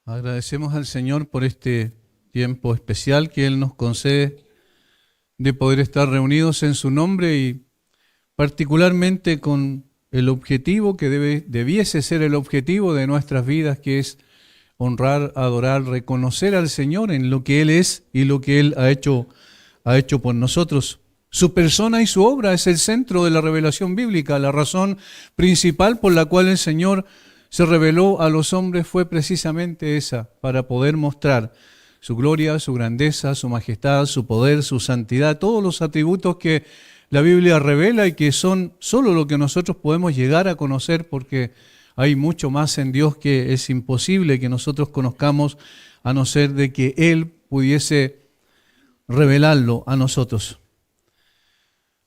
Agradecemos al Señor por este tiempo especial que Él nos concede de poder estar reunidos en su nombre y particularmente con el objetivo que debiese ser el objetivo de nuestras vidas, que es honrar, adorar, reconocer al Señor en lo que Él es y lo que Él ha hecho por nosotros. Su persona y su obra es el centro de la revelación bíblica. La razón principal por la cual el Señor se reveló a los hombres fue precisamente esa, para poder mostrar su gloria, su grandeza, su majestad, su poder, su santidad, todos los atributos que la Biblia revela y que son solo lo que nosotros podemos llegar a conocer, porque hay mucho más en Dios que es imposible que nosotros conozcamos a no ser de que Él pudiese revelarlo a nosotros.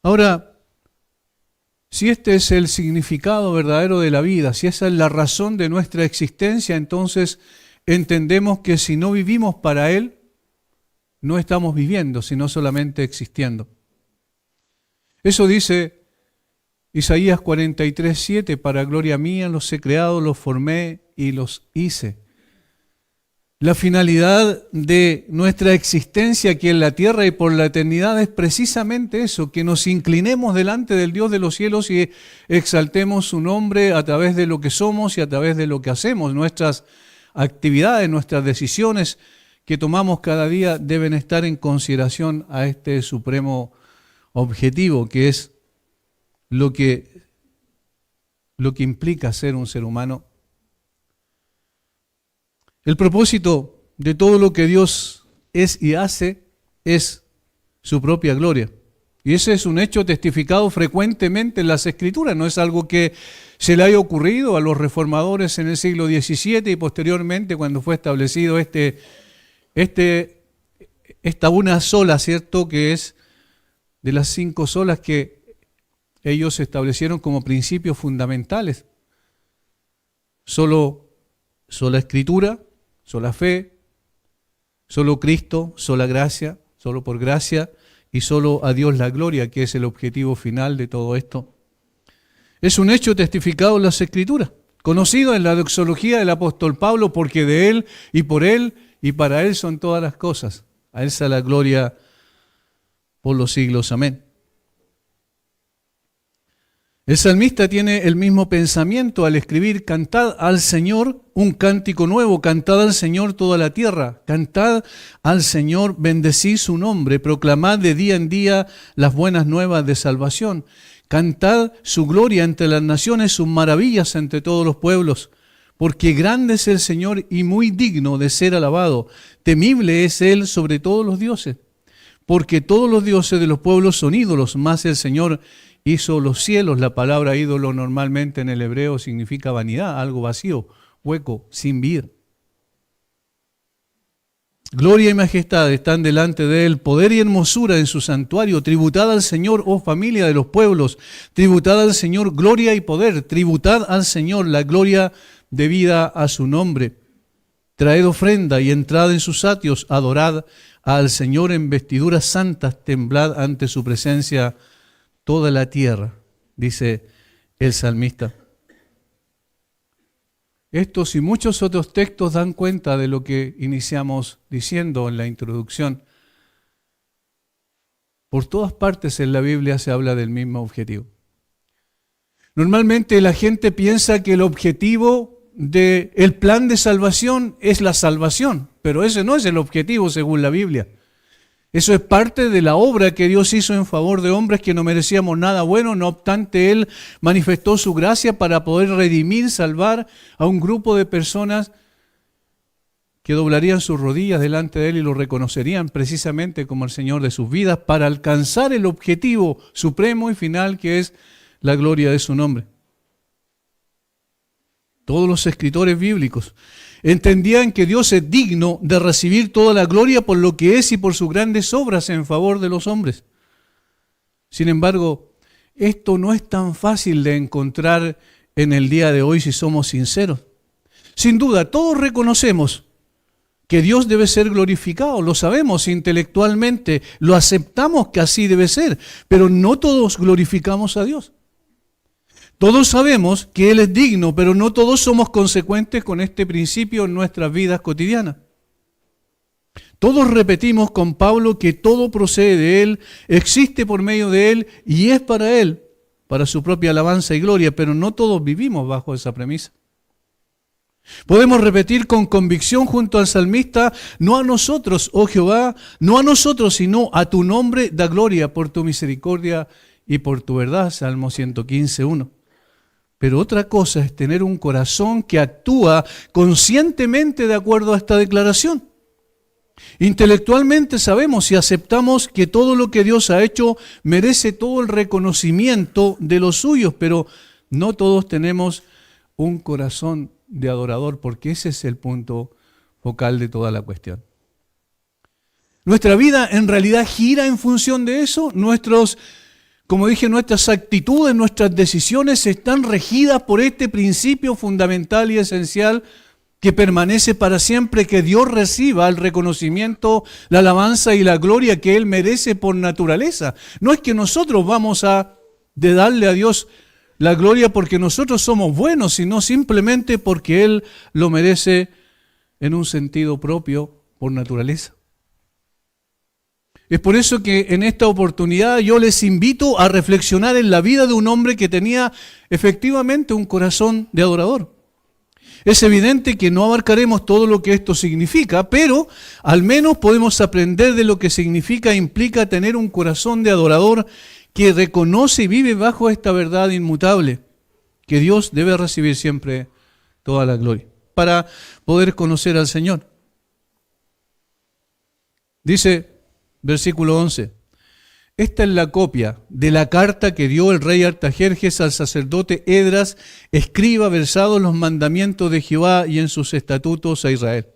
Ahora, si este es el significado verdadero de la vida, si esa es la razón de nuestra existencia, entonces entendemos que si no vivimos para Él, no estamos viviendo, sino solamente existiendo. Eso dice Isaías 43:7, para gloria mía los he creado, los formé y los hice. La finalidad de nuestra existencia aquí en la tierra y por la eternidad es precisamente eso, que nos inclinemos delante del Dios de los cielos y exaltemos su nombre a través de lo que somos y a través de lo que hacemos. Nuestras actividades, nuestras decisiones que tomamos cada día deben estar en consideración a este supremo objetivo, que es lo que implica ser un ser humano. El propósito de todo lo que Dios es y hace es su propia gloria. Y ese es un hecho testificado frecuentemente en las Escrituras. No es algo que se le haya ocurrido a los reformadores en el siglo XVII y posteriormente cuando fue establecido esta una sola, ¿cierto? Que es de las 5 solas que ellos establecieron como principios fundamentales. Sola Escritura, sola fe, solo Cristo, sola gracia, solo por gracia y solo a Dios la gloria, que es el objetivo final de todo esto. Es un hecho testificado en las Escrituras, conocido en la doxología del apóstol Pablo, porque de Él y por Él y para Él son todas las cosas. A Él sea la gloria por los siglos. Amén. El salmista tiene el mismo pensamiento al escribir: cantad al Señor un cántico nuevo, cantad al Señor toda la tierra, cantad al Señor, bendecid su nombre, proclamad de día en día las buenas nuevas de salvación, cantad su gloria entre las naciones, sus maravillas entre todos los pueblos, porque grande es el Señor y muy digno de ser alabado, temible es Él sobre todos los dioses, porque todos los dioses de los pueblos son ídolos, mas el Señor hizo los cielos. La palabra ídolo normalmente en el hebreo significa vanidad, algo vacío, hueco, sin vida. Gloria y majestad están delante de Él, poder y hermosura en su santuario. Tributad al Señor, oh familia de los pueblos, tributad al Señor gloria y poder, tributad al Señor la gloria debida a su nombre. Traed ofrenda y entrad en sus atrios, adorad al Señor en vestiduras santas, temblad ante su presencia toda la tierra, dice el salmista. Estos y muchos otros textos dan cuenta de lo que iniciamos diciendo en la introducción. Por todas partes en la Biblia se habla del mismo objetivo. Normalmente la gente piensa que el objetivo del plan de salvación es la salvación, pero ese no es el objetivo según la Biblia. Eso es parte de la obra que Dios hizo en favor de hombres que no merecíamos nada bueno. No obstante, Él manifestó su gracia para poder redimir, salvar a un grupo de personas que doblarían sus rodillas delante de Él y lo reconocerían precisamente como el Señor de sus vidas para alcanzar el objetivo supremo y final, que es la gloria de su nombre. Todos los escritores bíblicos entendían que Dios es digno de recibir toda la gloria por lo que es y por sus grandes obras en favor de los hombres. Sin embargo, esto no es tan fácil de encontrar en el día de hoy si somos sinceros. Sin duda, todos reconocemos que Dios debe ser glorificado, lo sabemos intelectualmente, lo aceptamos que así debe ser, pero no todos glorificamos a Dios. Todos sabemos que Él es digno, pero no todos somos consecuentes con este principio en nuestras vidas cotidianas. Todos repetimos con Pablo que todo procede de Él, existe por medio de Él y es para Él, para su propia alabanza y gloria, pero no todos vivimos bajo esa premisa. Podemos repetir con convicción junto al salmista: no a nosotros, oh Jehová, no a nosotros, sino a tu nombre da gloria por tu misericordia y por tu verdad, Salmo 115:1. Pero otra cosa es tener un corazón que actúa conscientemente de acuerdo a esta declaración. Intelectualmente sabemos y aceptamos que todo lo que Dios ha hecho merece todo el reconocimiento de los suyos, pero no todos tenemos un corazón de adorador, porque ese es el punto focal de toda la cuestión. Nuestra vida en realidad gira en función de eso. Como dije, nuestras actitudes, nuestras decisiones están regidas por este principio fundamental y esencial que permanece para siempre, que Dios reciba el reconocimiento, la alabanza y la gloria que Él merece por naturaleza. No es que nosotros vamos de darle a Dios la gloria porque nosotros somos buenos, sino simplemente porque Él lo merece en un sentido propio por naturaleza. Es por eso que en esta oportunidad yo les invito a reflexionar en la vida de un hombre que tenía efectivamente un corazón de adorador. Es evidente que no abarcaremos todo lo que esto significa, pero al menos podemos aprender de lo que significa e implica tener un corazón de adorador que reconoce y vive bajo esta verdad inmutable, que Dios debe recibir siempre toda la gloria, para poder conocer al Señor. Dice, versículo 11, esta es la copia de la carta que dio el rey Artajerjes al sacerdote Esdras, escriba versados los mandamientos de Jehová y en sus estatutos a Israel.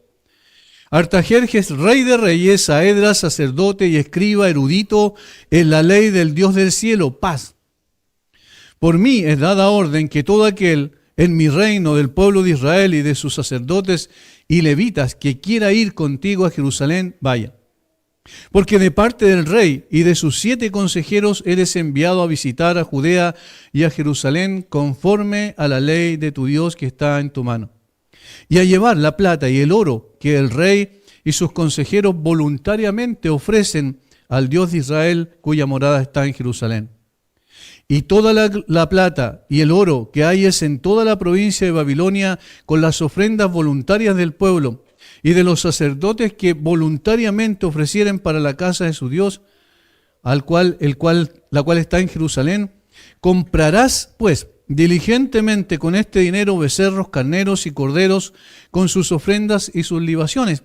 Artajerjes, rey de reyes, a Esdras, sacerdote y escriba erudito en la ley del Dios del cielo, paz. Por mí es dada orden que todo aquel en mi reino del pueblo de Israel y de sus sacerdotes y levitas que quiera ir contigo a Jerusalén, vaya. Porque de parte del rey y de sus 7 consejeros eres enviado a visitar a Judea y a Jerusalén conforme a la ley de tu Dios que está en tu mano, y a llevar la plata y el oro que el rey y sus consejeros voluntariamente ofrecen al Dios de Israel, cuya morada está en Jerusalén. Y toda la plata y el oro que hayes en toda la provincia de Babilonia, con las ofrendas voluntarias del pueblo y de los sacerdotes que voluntariamente ofrecieren para la casa de su Dios, la cual está en Jerusalén, comprarás pues diligentemente con este dinero becerros, carneros y corderos, con sus ofrendas y sus libaciones,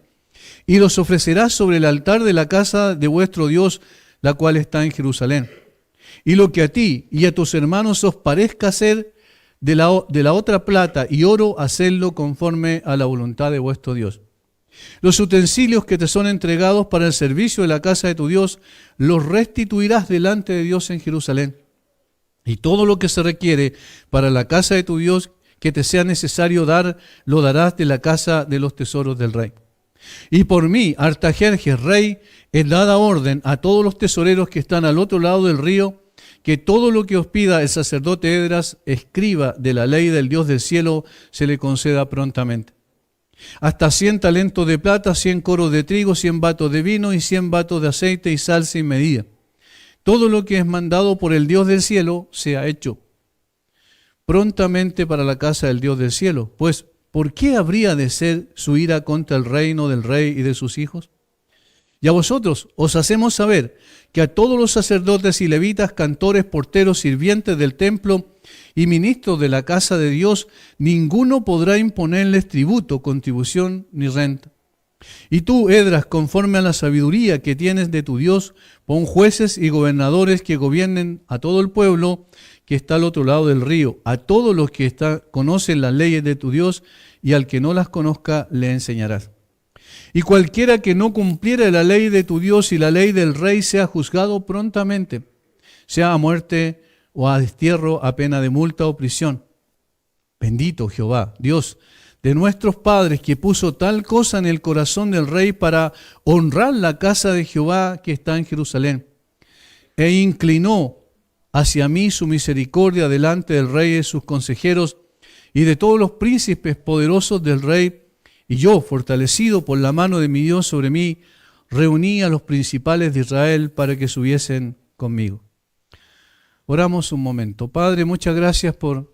y los ofrecerás sobre el altar de la casa de vuestro Dios, la cual está en Jerusalén. Y lo que a ti y a tus hermanos os parezca hacer de la otra plata y oro, hacedlo conforme a la voluntad de vuestro Dios. Los utensilios que te son entregados para el servicio de la casa de tu Dios, los restituirás delante de Dios en Jerusalén. Y todo lo que se requiere para la casa de tu Dios que te sea necesario dar, lo darás de la casa de los tesoros del rey. Y por mí, Artajerjes, rey, es dada orden a todos los tesoreros que están al otro lado del río, que todo lo que os pida el sacerdote Esdras, escriba de la ley del Dios del cielo, se le conceda prontamente. Hasta 100 talentos de plata, 100 coros de trigo, 100 batos de vino y 100 batos de aceite y sal sin medida. Todo lo que es mandado por el Dios del cielo sea hecho prontamente para la casa del Dios del cielo. Pues, ¿por qué habría de ser su ira contra el reino del rey y de sus hijos? Y a vosotros os hacemos saber que a todos los sacerdotes y levitas, cantores, porteros, sirvientes del templo y ministros de la casa de Dios, ninguno podrá imponerles tributo, contribución ni renta. Y tú, Esdras, conforme a la sabiduría que tienes de tu Dios, pon jueces y gobernadores que gobiernen a todo el pueblo que está al otro lado del río, a todos los que conocen las leyes de tu Dios, y al que no las conozca le enseñarás. Y cualquiera que no cumpliera la ley de tu Dios y la ley del rey sea juzgado prontamente, sea a muerte o a destierro, a pena de multa o prisión. Bendito Jehová, Dios de nuestros padres, que puso tal cosa en el corazón del rey para honrar la casa de Jehová que está en Jerusalén, e inclinó hacia mí su misericordia delante del rey y de sus consejeros y de todos los príncipes poderosos del rey. Y yo, fortalecido por la mano de mi Dios sobre mí, reuní a los principales de Israel para que subiesen conmigo. Oramos un momento. Padre, muchas gracias por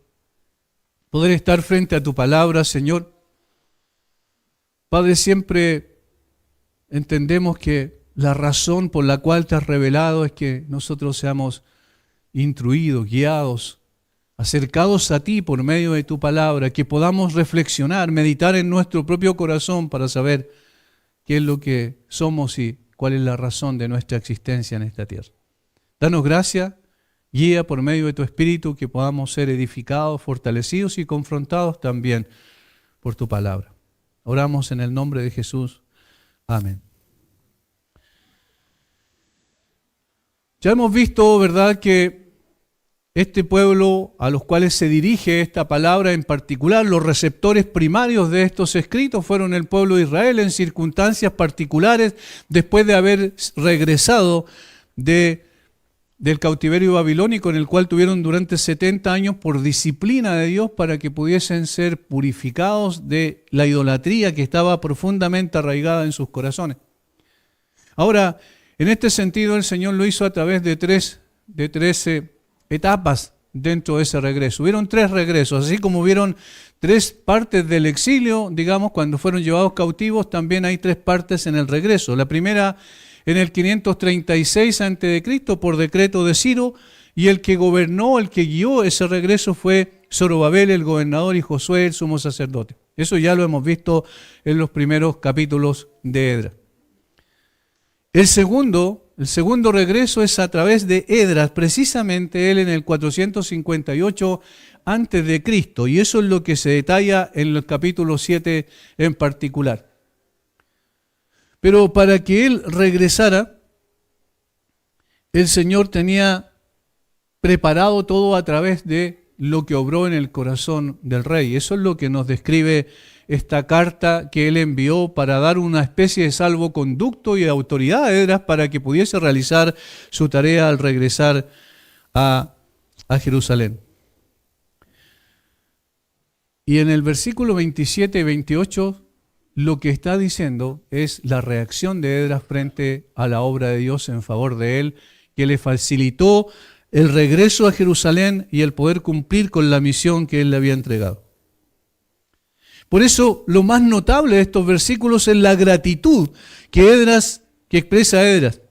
poder estar frente a tu palabra, Señor. Padre, siempre entendemos que la razón por la cual te has revelado es que nosotros seamos instruidos, guiados, acercados a ti por medio de tu palabra, que podamos reflexionar, meditar en nuestro propio corazón para saber qué es lo que somos y cuál es la razón de nuestra existencia en esta tierra. Danos gracia, guía por medio de tu Espíritu, que podamos ser edificados, fortalecidos y confrontados también por tu palabra. Oramos en el nombre de Jesús. Amén. Ya hemos visto, ¿verdad?, que este pueblo a los cuales se dirige esta palabra en particular, los receptores primarios de estos escritos fueron el pueblo de Israel en circunstancias particulares después de haber regresado del cautiverio babilónico en el cual tuvieron durante 70 años por disciplina de Dios para que pudiesen ser purificados de la idolatría que estaba profundamente arraigada en sus corazones. Ahora, en este sentido el Señor lo hizo a través de 13 etapas dentro de ese regreso. Hubieron 3 regresos, así como hubieron 3 partes del exilio, digamos, cuando fueron llevados cautivos, también hay 3 partes en el regreso. La primera en el 536 a.C. por decreto de Ciro, y el que gobernó, el que guió ese regreso fue Zorobabel, el gobernador, y Josué, el sumo sacerdote. Eso ya lo hemos visto en los primeros capítulos de Esdras. El segundo regreso es a través de Esdras, precisamente él en el 458 a.C., y eso es lo que se detalla en el capítulo 7 en particular. Pero para que él regresara, el Señor tenía preparado todo a través de lo que obró en el corazón del rey. Eso es lo que nos describe esta carta que él envió para dar una especie de salvoconducto y de autoridad a Esdras para que pudiese realizar su tarea al regresar a Jerusalén. Y en el versículo 27 y 28, lo que está diciendo es la reacción de Esdras frente a la obra de Dios en favor de él, que le facilitó el regreso a Jerusalén y el poder cumplir con la misión que él le había entregado. Por eso, lo más notable de estos versículos es la gratitud que expresa Esdras.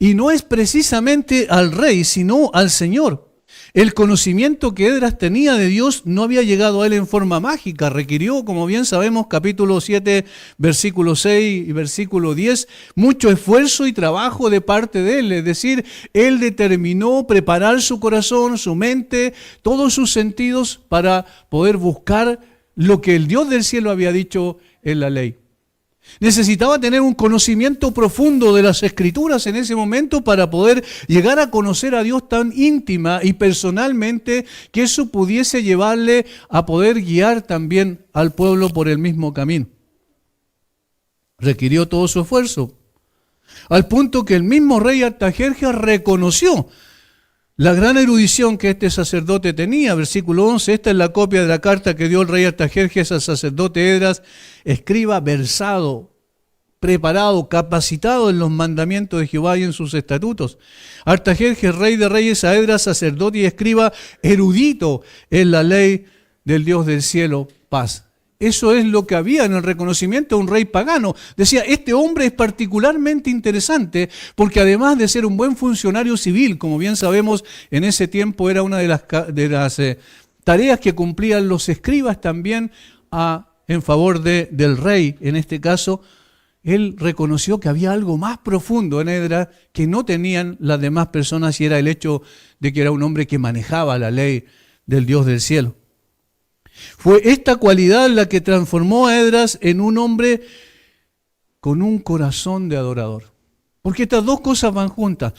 Y no es precisamente al rey, sino al Señor. El conocimiento que Esdras tenía de Dios no había llegado a él en forma mágica. Requirió, como bien sabemos, capítulo 7, versículo 6 y versículo 10, mucho esfuerzo y trabajo de parte de él. Es decir, él determinó preparar su corazón, su mente, todos sus sentidos para poder buscar lo que el Dios del cielo había dicho en la ley. Necesitaba tener un conocimiento profundo de las Escrituras en ese momento para poder llegar a conocer a Dios tan íntima y personalmente que eso pudiese llevarle a poder guiar también al pueblo por el mismo camino. Requirió todo su esfuerzo, al punto que el mismo rey Artajerjes reconoció la gran erudición que este sacerdote tenía. Versículo 11, esta es la copia de la carta que dio el rey Artajerjes al sacerdote Esdras, escriba versado, preparado, capacitado en los mandamientos de Jehová y en sus estatutos. Artajerjes, rey de reyes, a Esdras, sacerdote y escriba, erudito en la ley del Dios del cielo, paz. Eso es lo que había en el reconocimiento de un rey pagano. Decía, este hombre es particularmente interesante porque además de ser un buen funcionario civil, como bien sabemos, en ese tiempo era una de las tareas que cumplían los escribas también en favor del rey. En este caso, él reconoció que había algo más profundo en Esdras que no tenían las demás personas, y era el hecho de que era un hombre que manejaba la ley del Dios del cielo. Fue esta cualidad la que transformó a Esdras en un hombre con un corazón de adorador. Porque estas dos cosas van juntas.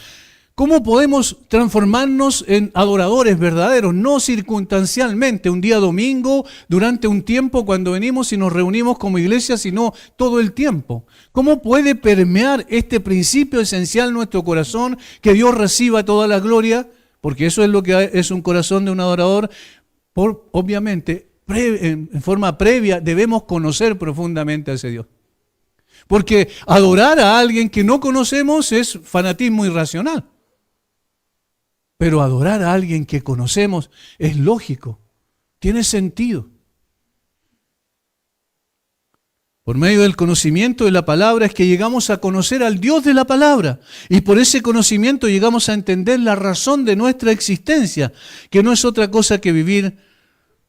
¿Cómo podemos transformarnos en adoradores verdaderos? No circunstancialmente, un día domingo, durante un tiempo cuando venimos y nos reunimos como iglesia, sino todo el tiempo. ¿Cómo puede permear este principio esencial en nuestro corazón, que Dios reciba toda la gloria? porque eso es lo que es un corazón de un adorador. Obviamente, en forma previa, debemos conocer profundamente a ese Dios. Porque adorar a alguien que no conocemos es fanatismo irracional. Pero adorar a alguien que conocemos es lógico, tiene sentido. Por medio del conocimiento de la palabra es que llegamos a conocer al Dios de la palabra. Y por ese conocimiento llegamos a entender la razón de nuestra existencia, que no es otra cosa que vivir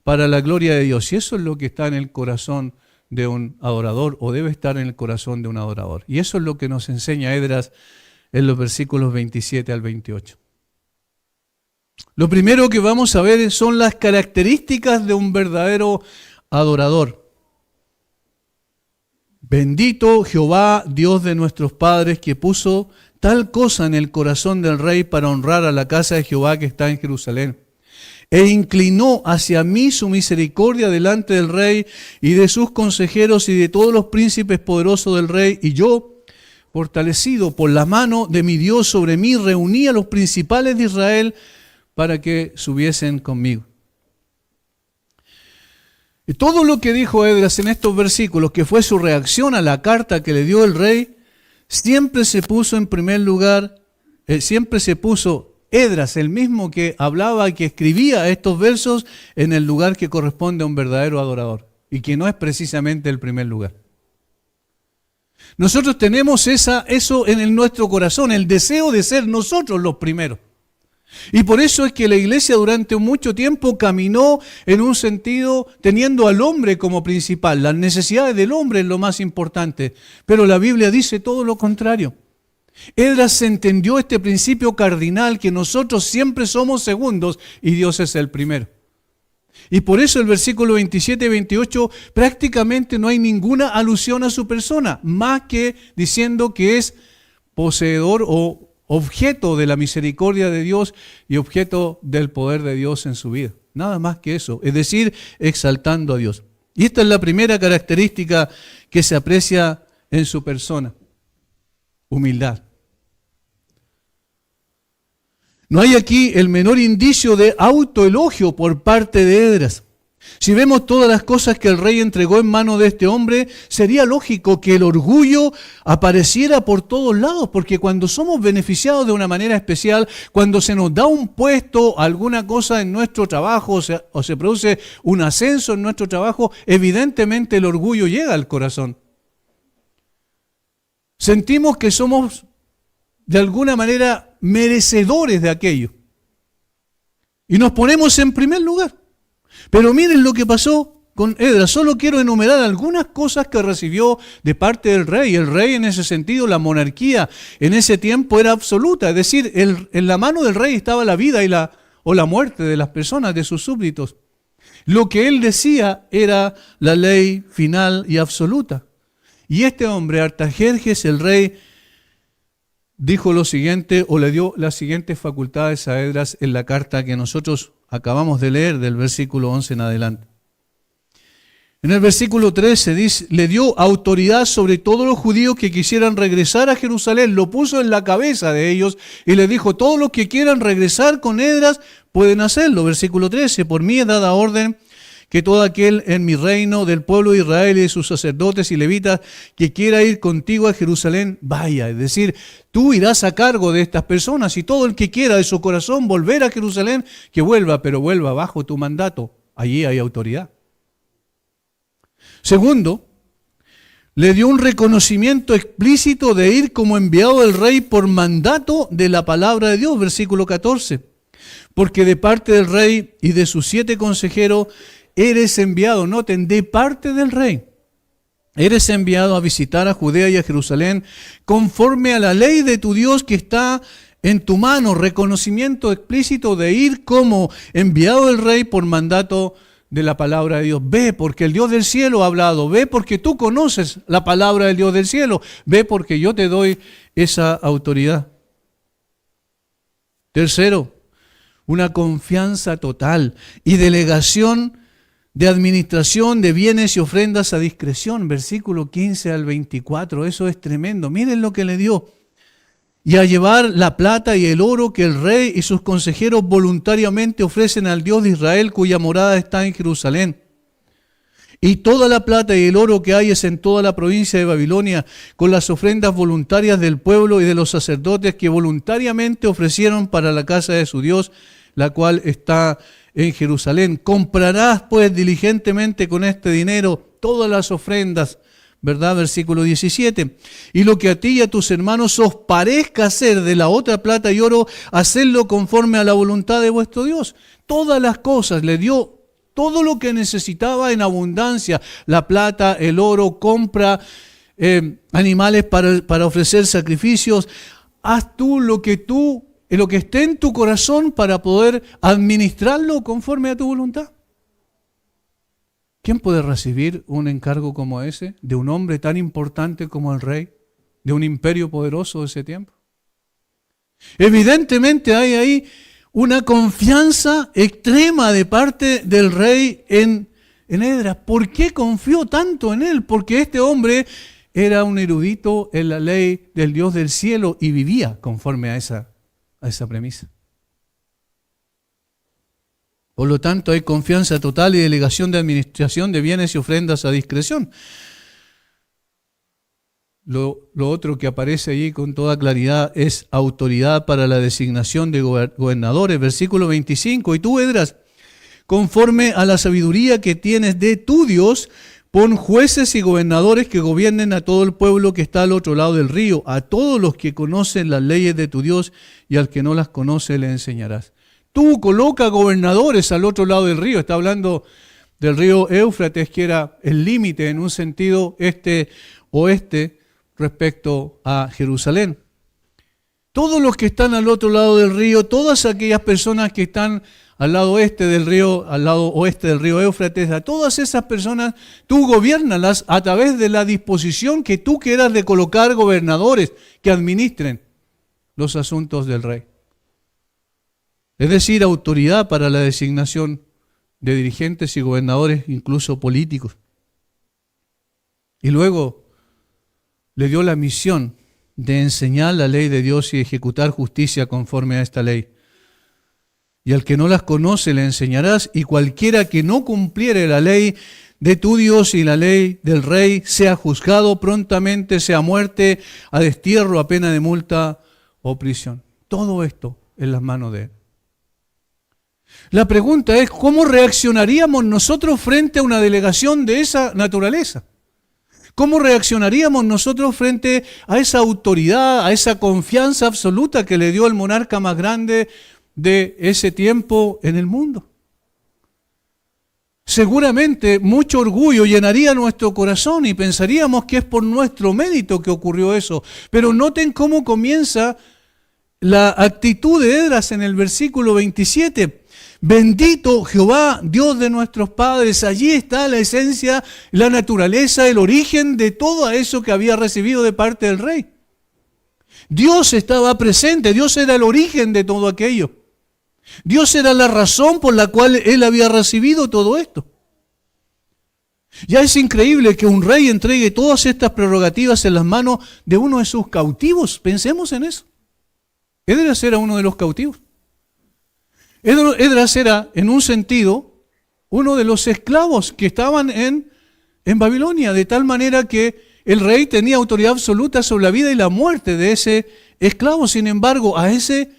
para la gloria de Dios. Y eso es lo que está en el corazón de un adorador, o debe estar en el corazón de un adorador. Y eso es lo que nos enseña Esdras en los versículos 27 al 28. Lo primero que vamos a ver son las características de un verdadero adorador. Bendito Jehová, Dios de nuestros padres, que puso tal cosa en el corazón del rey para honrar a la casa de Jehová que está en Jerusalén. E inclinó hacia mí su misericordia delante del rey y de sus consejeros y de todos los príncipes poderosos del rey. Y yo, fortalecido por la mano de mi Dios sobre mí, reuní a los principales de Israel para que subiesen conmigo. Y todo lo que dijo Esdras en estos versículos, que fue su reacción a la carta que le dio el rey, siempre se puso en primer lugar, siempre se puso Esdras, el mismo que hablaba y que escribía estos versos, en el lugar que corresponde a un verdadero adorador, y que no es precisamente el primer lugar. Nosotros tenemos eso en nuestro corazón, el deseo de ser nosotros los primeros. Y por eso es que la iglesia durante mucho tiempo caminó en un sentido teniendo al hombre como principal. Las necesidades del hombre es lo más importante, pero la Biblia dice todo lo contrario. Esdras entendió este principio cardinal, que nosotros siempre somos segundos y Dios es el primero. Y por eso el versículo 27 y 28 prácticamente no hay ninguna alusión a su persona, más que diciendo que es poseedor o objeto de la misericordia de Dios y objeto del poder de Dios en su vida. Nada más que eso, es decir, exaltando a Dios. Y esta es la primera característica que se aprecia en su persona: humildad. No hay aquí el menor indicio de autoelogio por parte de Esdras. Si vemos todas las cosas que el rey entregó en mano de este hombre, sería lógico que el orgullo apareciera por todos lados, porque cuando somos beneficiados de una manera especial, cuando se nos da un puesto, alguna cosa en nuestro trabajo, o se produce un ascenso en nuestro trabajo, evidentemente el orgullo llega al corazón. Sentimos que somos de alguna manera merecedores de aquello. Y nos ponemos en primer lugar. Pero miren lo que pasó con Esdras. Solo quiero enumerar algunas cosas que recibió de parte del rey. El rey, en ese sentido, la monarquía en ese tiempo era absoluta. Es decir, en la mano del rey estaba la vida o la muerte de las personas, de sus súbditos. Lo que él decía era la ley final y absoluta. Y este hombre, Artajerjes, el rey, dijo lo siguiente, o le dio las siguientes facultades a Esdras en la carta que nosotros acabamos de leer del versículo 11 en adelante. En el versículo 13 dice: le dio autoridad sobre todos los judíos que quisieran regresar a Jerusalén, lo puso en la cabeza de ellos y le dijo: todos los que quieran regresar con Esdras pueden hacerlo. Versículo 13: por mí es dada orden que todo aquel en mi reino del pueblo de Israel y de sus sacerdotes y levitas que quiera ir contigo a Jerusalén, vaya. Es decir, tú irás a cargo de estas personas, y todo el que quiera de su corazón volver a Jerusalén, que vuelva, pero vuelva bajo tu mandato. Allí hay autoridad. Segundo, le dio un reconocimiento explícito de ir como enviado del rey por mandato de la palabra de Dios. Versículo 14. Porque de parte del rey y de sus 7 consejeros eres enviado, noten, de parte del rey, eres enviado a visitar a Judea y a Jerusalén conforme a la ley de tu Dios que está en tu mano. Reconocimiento explícito de ir como enviado del rey por mandato de la palabra de Dios. Ve porque el Dios del cielo ha hablado, ve porque tú conoces la palabra del Dios del cielo, ve porque yo te doy esa autoridad. Tercero, una confianza total y delegación de administración de bienes y ofrendas a discreción. Versículo 15 al 24, eso es tremendo. Miren lo que le dio. y a llevar la plata y el oro que el rey y sus consejeros voluntariamente ofrecen al Dios de Israel, cuya morada está en Jerusalén. Y toda la plata y el oro que hay es en toda la provincia de Babilonia, con las ofrendas voluntarias del pueblo y de los sacerdotes que voluntariamente ofrecieron para la casa de su Dios, la cual está en Jerusalén. Comprarás pues diligentemente con este dinero todas las ofrendas, ¿verdad? Versículo 17. Y lo que a ti y a tus hermanos os parezca hacer de la otra plata y oro, hacedlo conforme a la voluntad de vuestro Dios. Todas las cosas le dio, todo lo que necesitaba en abundancia, la plata, el oro, compra animales para ofrecer sacrificios. Haz tú lo que esté en tu corazón para poder administrarlo conforme a tu voluntad. ¿Quién puede recibir un encargo como ese de un hombre tan importante como el rey, de un imperio poderoso de ese tiempo? Evidentemente hay ahí una confianza extrema de parte del rey en Esdras. ¿Por qué confió tanto en él? Porque este hombre era un erudito en la ley del Dios del cielo y vivía conforme a esa premisa. Por lo tanto, hay confianza total y delegación de administración de bienes y ofrendas a discreción. Lo otro que aparece allí con toda claridad es autoridad para la designación de gobernadores. Versículo 25. Y tú, Esdras, conforme a la sabiduría que tienes de tu Dios, pon jueces y gobernadores que gobiernen a todo el pueblo que está al otro lado del río, a todos los que conocen las leyes de tu Dios, y al que no las conoce le enseñarás. Tú coloca gobernadores al otro lado del río. Está hablando del río Éufrates, que era el límite en un sentido este-oeste respecto a Jerusalén. Todos los que están al otro lado del río, todas aquellas personas que están al lado oeste del río Éufrates, a todas esas personas tú gobiérnalas a través de la disposición que tú quieras de colocar gobernadores que administren los asuntos del rey. Es decir, autoridad para la designación de dirigentes y gobernadores, incluso políticos. Y luego le dio la misión de enseñar la ley de Dios y ejecutar justicia conforme a esta ley. Y al que no las conoce le enseñarás, y cualquiera que no cumpliere la ley de tu Dios y la ley del rey, sea juzgado prontamente, sea muerte, a destierro, a pena de multa o prisión. Todo esto en las manos de él. La pregunta es, ¿cómo reaccionaríamos nosotros frente a una delegación de esa naturaleza? ¿Cómo reaccionaríamos nosotros frente a esa autoridad, a esa confianza absoluta que le dio el monarca más grande de ese tiempo en el mundo? Seguramente mucho orgullo llenaría nuestro corazón y pensaríamos que es por nuestro mérito que ocurrió eso. Pero noten cómo comienza la actitud de Esdras en el versículo 27. Bendito Jehová, Dios de nuestros padres. Allí está la esencia, la naturaleza, el origen de todo eso que había recibido de parte del rey. Dios estaba presente, Dios era el origen de todo aquello. Dios era la razón por la cual él había recibido todo esto. Ya es increíble que un rey entregue todas estas prerrogativas en las manos de uno de sus cautivos. Pensemos en eso. Esdras era uno de los cautivos. Esdras era, en un sentido, uno de los esclavos que estaban en Babilonia, de tal manera que el rey tenía autoridad absoluta sobre la vida y la muerte de ese esclavo. Sin embargo, a ese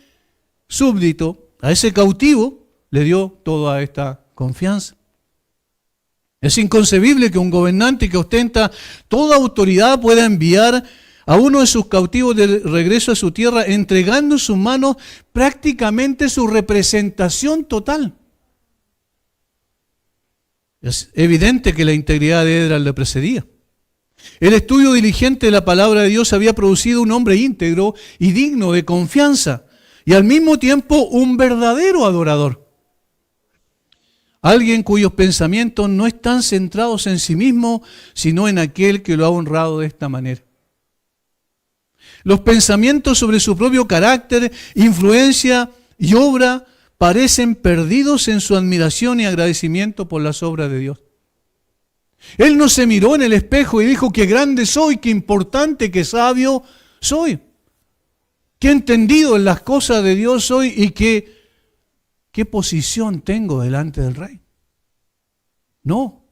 súbdito, a ese cautivo, le dio toda esta confianza. Es inconcebible que un gobernante que ostenta toda autoridad pueda enviar a uno de sus cautivos de regreso a su tierra, entregando en sus manos prácticamente su representación total. Es evidente que la integridad de Esdras le precedía. El estudio diligente de la palabra de Dios había producido un hombre íntegro y digno de confianza, y al mismo tiempo un verdadero adorador. Alguien cuyos pensamientos no están centrados en sí mismo, sino en aquel que lo ha honrado de esta manera. Los pensamientos sobre su propio carácter, influencia y obra parecen perdidos en su admiración y agradecimiento por las obras de Dios. Él no se miró en el espejo y dijo: qué grande soy, qué importante, qué sabio soy. qué entendido en las cosas de Dios soy y qué posición tengo delante del Rey. No.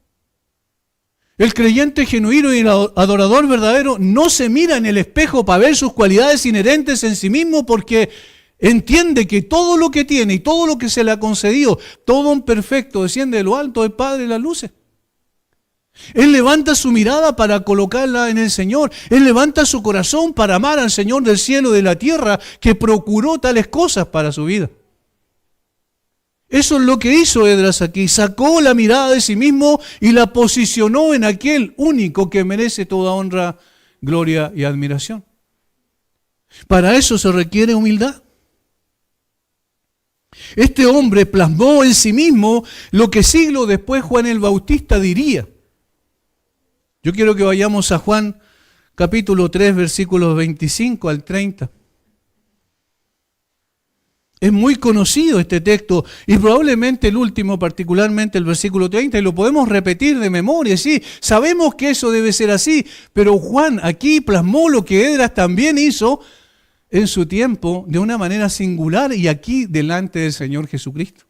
El creyente genuino y el adorador verdadero no se mira en el espejo para ver sus cualidades inherentes en sí mismo, porque entiende que todo lo que tiene y todo lo que se le ha concedido, todo un perfecto, desciende de lo alto del Padre de las luces. Él levanta su mirada para colocarla en el Señor. Él levanta su corazón para amar al Señor del cielo y de la tierra, que procuró tales cosas para su vida. Eso es lo que hizo Esdras aquí. Sacó la mirada de sí mismo y la posicionó en aquel único que merece toda honra, gloria y admiración. Para eso se requiere humildad. Este hombre plasmó en sí mismo lo que siglos después Juan el Bautista diría. Yo quiero que vayamos a Juan capítulo 3, versículos 25 al 30. Es muy conocido este texto y probablemente el último, particularmente el versículo 30, y lo podemos repetir de memoria, sí, sabemos que eso debe ser así, pero Juan aquí plasmó lo que Esdras también hizo en su tiempo de una manera singular y aquí delante del Señor Jesucristo.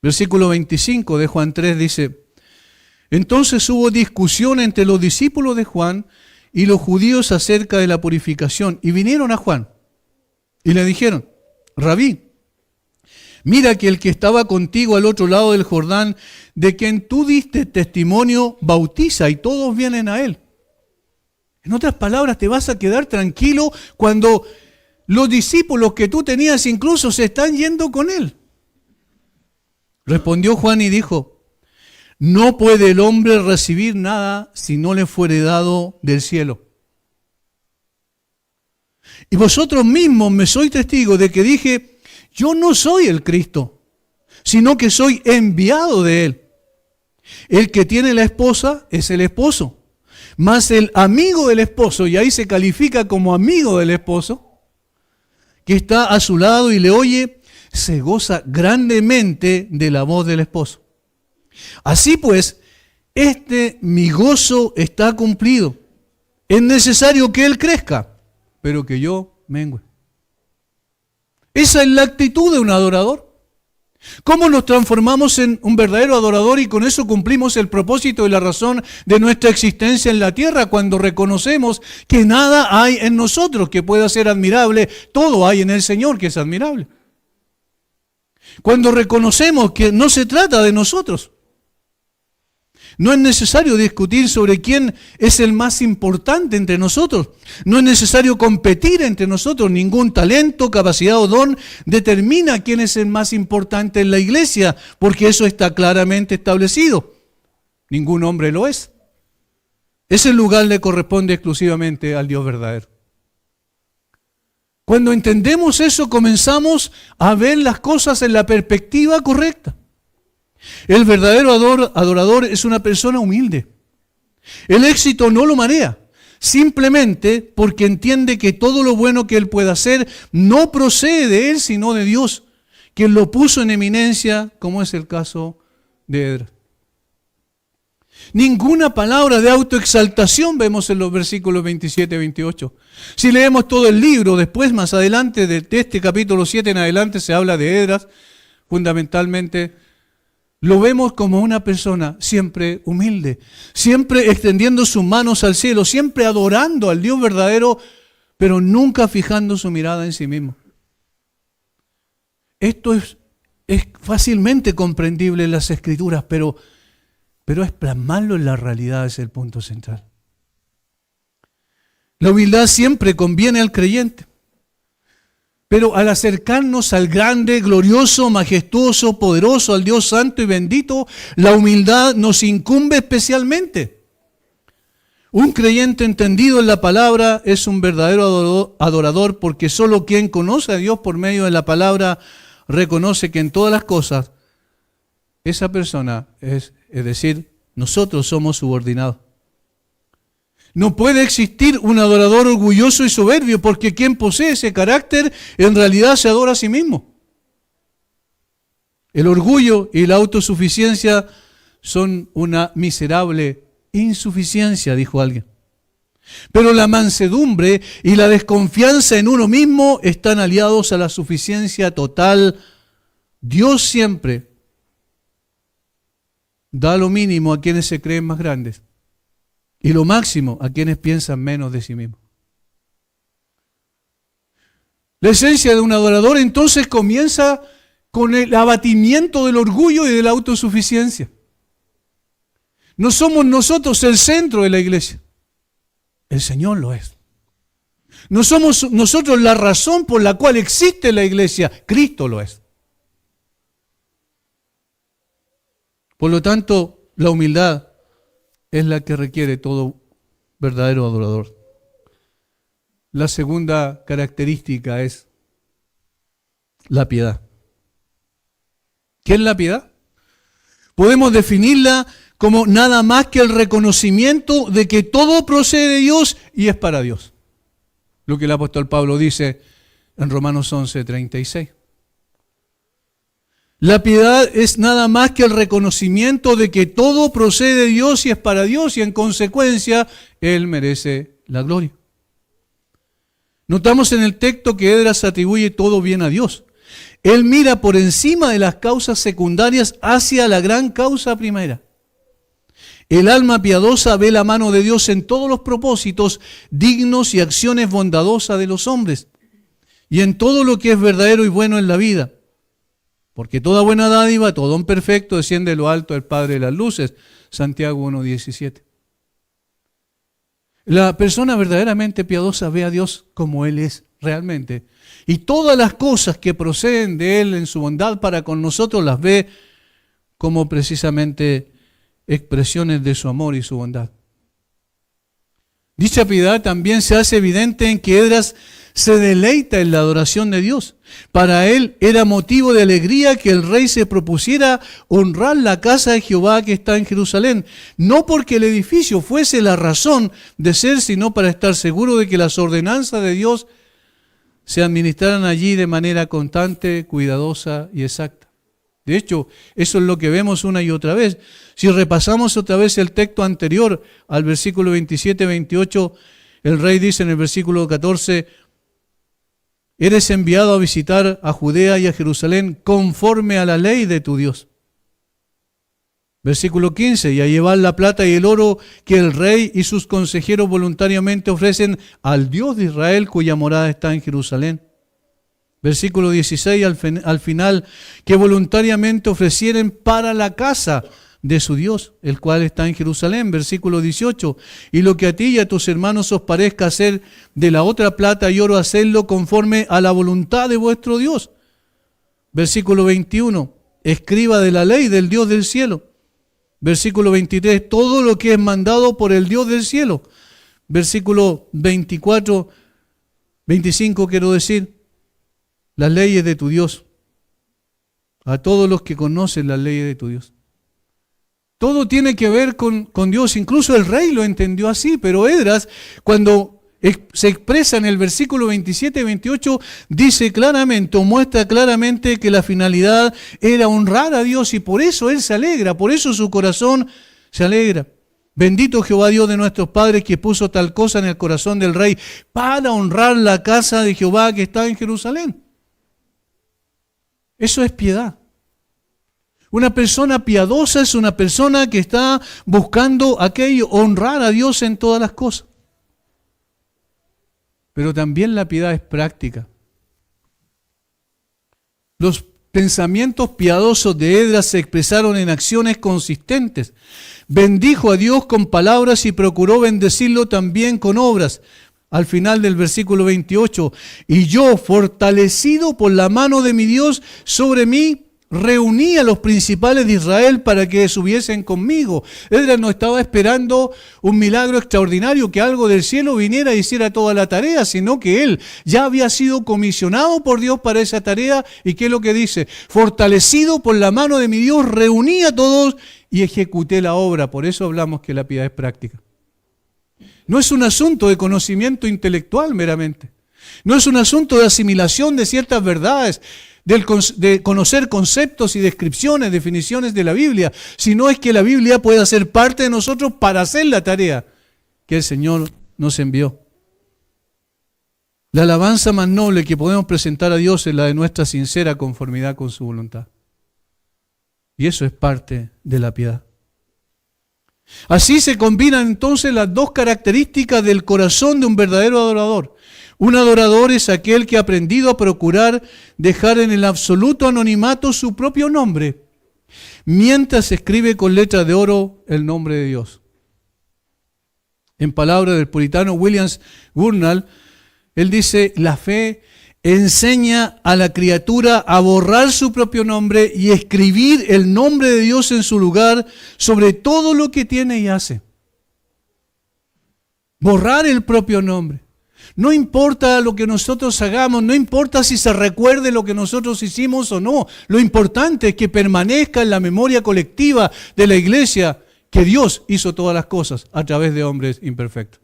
Versículo 25 de Juan 3 dice: entonces hubo discusión entre los discípulos de Juan y los judíos acerca de la purificación, y vinieron a Juan y le dijeron: Rabí, mira que el que estaba contigo al otro lado del Jordán, de quien tú diste testimonio, bautiza y todos vienen a él. En otras palabras, te vas a quedar tranquilo cuando los discípulos que tú tenías incluso se están yendo con él. Respondió Juan y dijo: no puede el hombre recibir nada si no le fuere dado del cielo. Y vosotros mismos me sois testigos de que dije: yo no soy el Cristo, sino que soy enviado de él. El que tiene la esposa es el esposo, mas el amigo del esposo, y ahí se califica como amigo del esposo, que está a su lado y le oye, se goza grandemente de la voz del esposo. Así pues, mi gozo está cumplido. Es necesario que él crezca, pero que yo mengüe. Esa es la actitud de un adorador. ¿Cómo nos transformamos en un verdadero adorador y con eso cumplimos el propósito y la razón de nuestra existencia en la tierra? Cuando reconocemos que nada hay en nosotros que pueda ser admirable, todo hay en el Señor que es admirable. Cuando reconocemos que no se trata de nosotros. No es necesario discutir sobre quién es el más importante entre nosotros. No es necesario competir entre nosotros. Ningún talento, capacidad o don determina quién es el más importante en la iglesia, porque eso está claramente establecido. Ningún hombre lo es. Ese lugar le corresponde exclusivamente al Dios verdadero. Cuando entendemos eso, comenzamos a ver las cosas en la perspectiva correcta. El verdadero adorador es una persona humilde. El éxito no lo marea, simplemente porque entiende que todo lo bueno que él pueda hacer no procede de él, sino de Dios, quien lo puso en eminencia, como es el caso de Esdras. Ninguna palabra de autoexaltación vemos en los versículos 27 y 28. Si leemos todo el libro, después, más adelante, de este capítulo 7 en adelante, se habla de Esdras, fundamentalmente. Lo vemos como una persona siempre humilde, siempre extendiendo sus manos al cielo, siempre adorando al Dios verdadero, pero nunca fijando su mirada en sí mismo. Esto es fácilmente comprendible en las Escrituras, pero es plasmarlo en la realidad, es el punto central. La humildad siempre conviene al creyente. Pero al acercarnos al grande, glorioso, majestuoso, poderoso, al Dios santo y bendito, la humildad nos incumbe especialmente. Un creyente entendido en la palabra es un verdadero adorador, porque solo quien conoce a Dios por medio de la palabra reconoce que en todas las cosas esa persona es decir, nosotros somos subordinados. No puede existir un adorador orgulloso y soberbio, porque quien posee ese carácter en realidad se adora a sí mismo. El orgullo y la autosuficiencia son una miserable insuficiencia, dijo alguien. Pero la mansedumbre y la desconfianza en uno mismo están aliados a la suficiencia total. Dios siempre da lo mínimo a quienes se creen más grandes y lo máximo a quienes piensan menos de sí mismos. La esencia de un adorador entonces comienza con el abatimiento del orgullo y de la autosuficiencia. No somos nosotros el centro de la iglesia. El Señor lo es. No somos nosotros la razón por la cual existe la iglesia. Cristo lo es. Por lo tanto, la humildad es la que requiere todo verdadero adorador. La segunda característica es la piedad. ¿Qué es la piedad? Podemos definirla como nada más que el reconocimiento de que todo procede de Dios y es para Dios. Lo que el apóstol Pablo dice en Romanos 11:36. La piedad es nada más que el reconocimiento de que todo procede de Dios y es para Dios y en consecuencia Él merece la gloria. Notamos en el texto que Esdras atribuye todo bien a Dios. Él mira por encima de las causas secundarias hacia la gran causa primera. El alma piadosa ve la mano de Dios en todos los propósitos dignos y acciones bondadosas de los hombres y en todo lo que es verdadero y bueno en la vida. Porque toda buena dádiva, todo don perfecto desciende de lo alto del Padre de las luces. Santiago 1:17. La persona verdaderamente piadosa ve a Dios como Él es realmente. Y todas las cosas que proceden de Él en su bondad para con nosotros las ve como precisamente expresiones de su amor y su bondad. Dicha piedad también se hace evidente en que Esdras se deleita en la adoración de Dios. Para él era motivo de alegría que el rey se propusiera honrar la casa de Jehová que está en Jerusalén, no porque el edificio fuese la razón de ser, sino para estar seguro de que las ordenanzas de Dios se administraran allí de manera constante, cuidadosa y exacta. De hecho, eso es lo que vemos una y otra vez. Si repasamos otra vez el texto anterior al versículo 27-28, el rey dice en el versículo 14: eres enviado a visitar a Judea y a Jerusalén conforme a la ley de tu Dios. Versículo 15, y a llevar la plata y el oro que el rey y sus consejeros voluntariamente ofrecen al Dios de Israel cuya morada está en Jerusalén. Versículo 16, al final, que voluntariamente ofrecieren para la casa de su Dios, el cual está en Jerusalén. Versículo 18, y lo que a ti y a tus hermanos os parezca hacer de la otra plata y oro, hacedlo conforme a la voluntad de vuestro Dios. Versículo 21, escriba de la ley del Dios del cielo. Versículo 23, todo lo que es mandado por el Dios del cielo. Versículo 24, 25 quiero decir, las leyes de tu Dios. A todos los que conocen las leyes de tu Dios. Todo tiene que ver con Dios. Incluso el rey lo entendió así, pero Esdras, cuando se expresa en el versículo 27 y 28, dice claramente, o muestra claramente que la finalidad era honrar a Dios y por eso él se alegra, por eso su corazón se alegra. Bendito Jehová Dios de nuestros padres que puso tal cosa en el corazón del rey para honrar la casa de Jehová que está en Jerusalén. Eso es piedad. Una persona piadosa es una persona que está buscando aquello, honrar a Dios en todas las cosas. Pero también la piedad es práctica. Los pensamientos piadosos de Esdras se expresaron en acciones consistentes. Bendijo a Dios con palabras y procuró bendecirlo también con obras. Al final del versículo 28, y yo, fortalecido por la mano de mi Dios sobre mí, reuní a los principales de Israel para que subiesen conmigo. Esdras no estaba esperando un milagro extraordinario, que algo del cielo viniera e hiciera toda la tarea, sino que él ya había sido comisionado por Dios para esa tarea. ¿Y qué es lo que dice? Fortalecido por la mano de mi Dios, reuní a todos y ejecuté la obra. Por eso hablamos que la piedad es práctica. No es un asunto de conocimiento intelectual meramente. No es un asunto de asimilación de ciertas verdades, de conocer conceptos y descripciones, definiciones de la Biblia, sino es que la Biblia pueda ser parte de nosotros para hacer la tarea que el Señor nos envió. La alabanza más noble que podemos presentar a Dios es la de nuestra sincera conformidad con su voluntad. Y eso es parte de la piedad. Así se combinan entonces las dos características del corazón de un verdadero adorador. Un adorador es aquel que ha aprendido a procurar dejar en el absoluto anonimato su propio nombre, mientras escribe con letras de oro el nombre de Dios. En palabras del puritano William Gurnall, él dice, la fe enseña a la criatura a borrar su propio nombre y escribir el nombre de Dios en su lugar sobre todo lo que tiene y hace. Borrar el propio nombre. No importa lo que nosotros hagamos, no importa si se recuerde lo que nosotros hicimos o no. Lo importante es que permanezca en la memoria colectiva de la iglesia que Dios hizo todas las cosas a través de hombres imperfectos.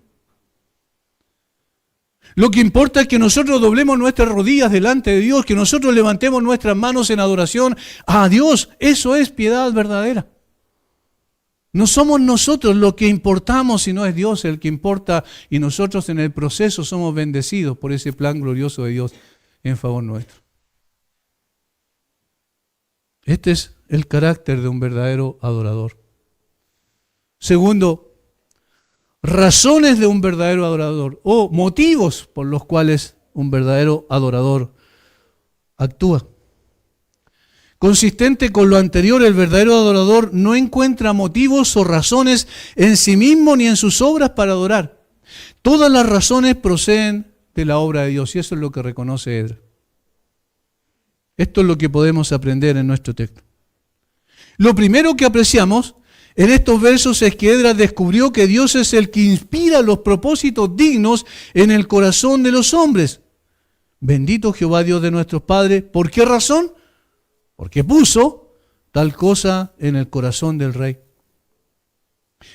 Lo que importa es que nosotros doblemos nuestras rodillas delante de Dios, que nosotros levantemos nuestras manos en adoración a Dios. Eso es piedad verdadera. No somos nosotros lo que importamos, sino es Dios el que importa, y nosotros en el proceso somos bendecidos por ese plan glorioso de Dios en favor nuestro. Este es el carácter de un verdadero adorador. Segundo, razones de un verdadero adorador o motivos por los cuales un verdadero adorador actúa. Consistente con lo anterior, el verdadero adorador no encuentra motivos o razones en sí mismo ni en sus obras para adorar. Todas las razones proceden de la obra de Dios, y eso es lo que reconoce Esdras. Esto es lo que podemos aprender en nuestro texto. Lo primero que apreciamos en estos versos es que Esdras descubrió que Dios es el que inspira los propósitos dignos en el corazón de los hombres. Bendito Jehová Dios de nuestros padres. ¿Por qué razón? Porque puso tal cosa en el corazón del rey.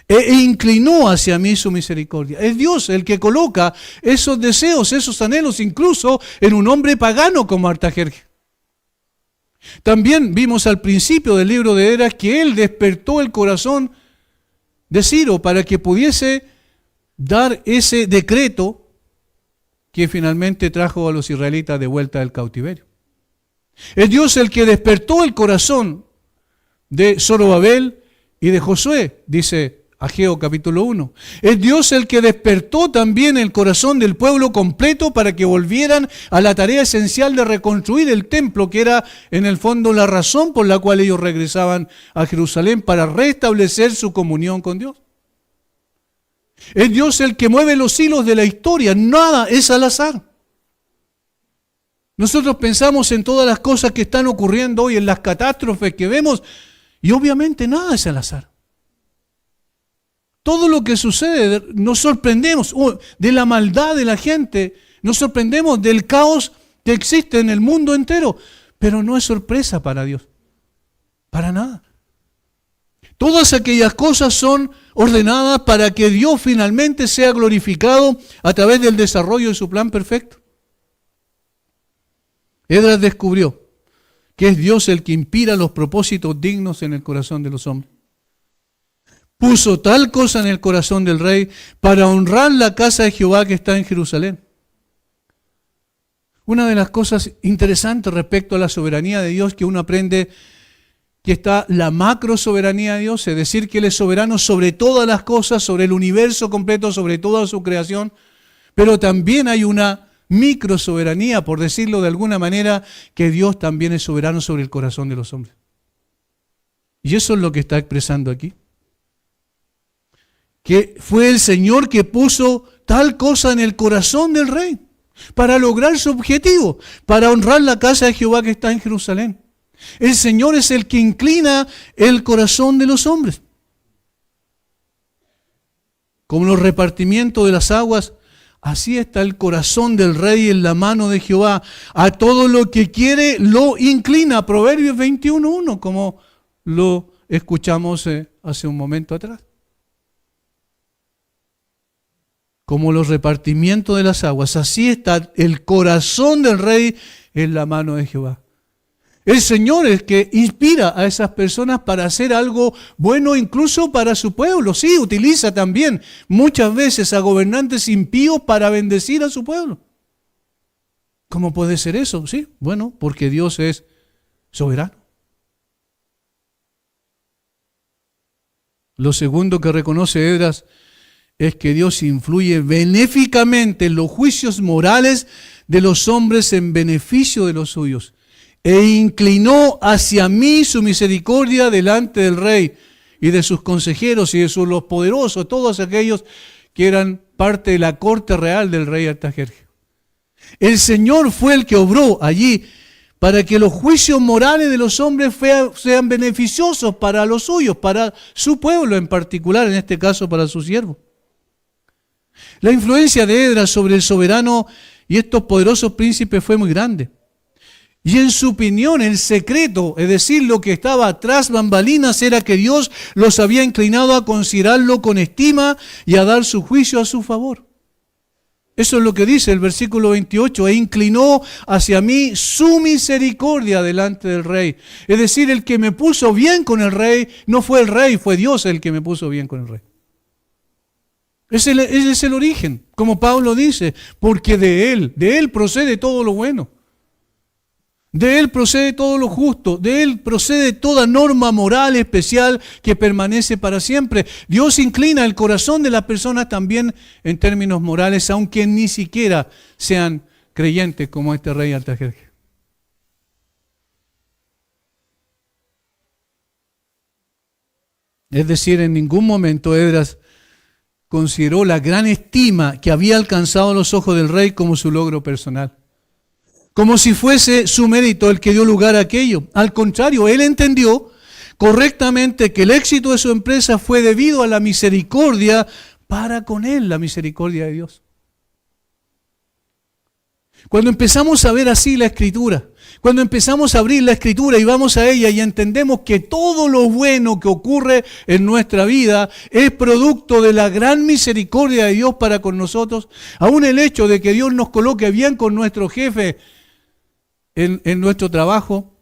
E inclinó hacia mí su misericordia. Es Dios el que coloca esos deseos, esos anhelos, incluso en un hombre pagano como Artajerjes. También vimos al principio del libro de Esdras que él despertó el corazón de Ciro para que pudiese dar ese decreto que finalmente trajo a los israelitas de vuelta del cautiverio. Es Dios el que despertó el corazón de Zorobabel y de Josué, dice Ageo capítulo 1. Es Dios el que despertó también el corazón del pueblo completo para que volvieran a la tarea esencial de reconstruir el templo, que era en el fondo la razón por la cual ellos regresaban a Jerusalén, para restablecer su comunión con Dios. Es Dios el que mueve los hilos de la historia, nada es al azar. Nosotros pensamos en todas las cosas que están ocurriendo hoy, en las catástrofes que vemos, y obviamente nada es al azar. Todo lo que sucede, nos sorprendemos de la maldad de la gente, nos sorprendemos del caos que existe en el mundo entero, pero no es sorpresa para Dios, para nada. Todas aquellas cosas son ordenadas para que Dios finalmente sea glorificado a través del desarrollo de su plan perfecto. Esdras descubrió que es Dios el que inspira los propósitos dignos en el corazón de los hombres. Puso tal cosa en el corazón del rey para honrar la casa de Jehová que está en Jerusalén. Una de las cosas interesantes respecto a la soberanía de Dios que uno aprende que está la macro soberanía de Dios, es decir, que Él es soberano sobre todas las cosas, sobre el universo completo, sobre toda su creación, pero también hay una micro soberanía, por decirlo de alguna manera, que Dios también es soberano sobre el corazón de los hombres. Y eso es lo que está expresando aquí. Que fue el Señor que puso tal cosa en el corazón del rey para lograr su objetivo, para honrar la casa de Jehová que está en Jerusalén. El Señor es el que inclina el corazón de los hombres. Como los repartimientos de las aguas, así está el corazón del rey en la mano de Jehová. A todo lo que quiere lo inclina. Proverbios 21:1, como lo escuchamos hace un momento atrás. Como los repartimientos de las aguas, así está el corazón del rey en la mano de Jehová. El Señor es el que inspira a esas personas para hacer algo bueno, incluso para su pueblo. Sí, utiliza también muchas veces a gobernantes impíos para bendecir a su pueblo. ¿Cómo puede ser eso? Sí, bueno, porque Dios es soberano. Lo segundo que reconoce Esdras es que Dios influye benéficamente en los juicios morales de los hombres en beneficio de los suyos. E inclinó hacia mí su misericordia delante del rey y de sus consejeros y de los poderosos, todos aquellos que eran parte de la corte real del rey Artajerjes. El Señor fue el que obró allí para que los juicios morales de los hombres sean beneficiosos para los suyos, para su pueblo en particular, en este caso para su siervo. La influencia de Esdras sobre el soberano y estos poderosos príncipes fue muy grande. Y en su opinión, el secreto, es decir, lo que estaba tras bambalinas, era que Dios los había inclinado a considerarlo con estima y a dar su juicio a su favor. Eso es lo que dice el versículo 28, e inclinó hacia mí su misericordia delante del rey. Es decir, el que me puso bien con el rey, no fue el rey, fue Dios el que me puso bien con el rey. Ese es el origen, como Pablo dice, porque de él procede todo lo bueno. De Él procede todo lo justo, de Él procede toda norma moral especial que permanece para siempre. Dios inclina el corazón de las personas también en términos morales, aunque ni siquiera sean creyentes como este rey Artajerjes. Es decir, en ningún momento Esdras consideró la gran estima que había alcanzado a los ojos del rey como su logro personal, como si fuese su mérito el que dio lugar a aquello. Al contrario, él entendió correctamente que el éxito de su empresa fue debido a la misericordia para con él, la misericordia de Dios. Cuando empezamos a ver así la Escritura, cuando empezamos a abrir la Escritura y vamos a ella y entendemos que todo lo bueno que ocurre en nuestra vida es producto de la gran misericordia de Dios para con nosotros, aún el hecho de que Dios nos coloque bien con nuestro jefe en nuestro trabajo,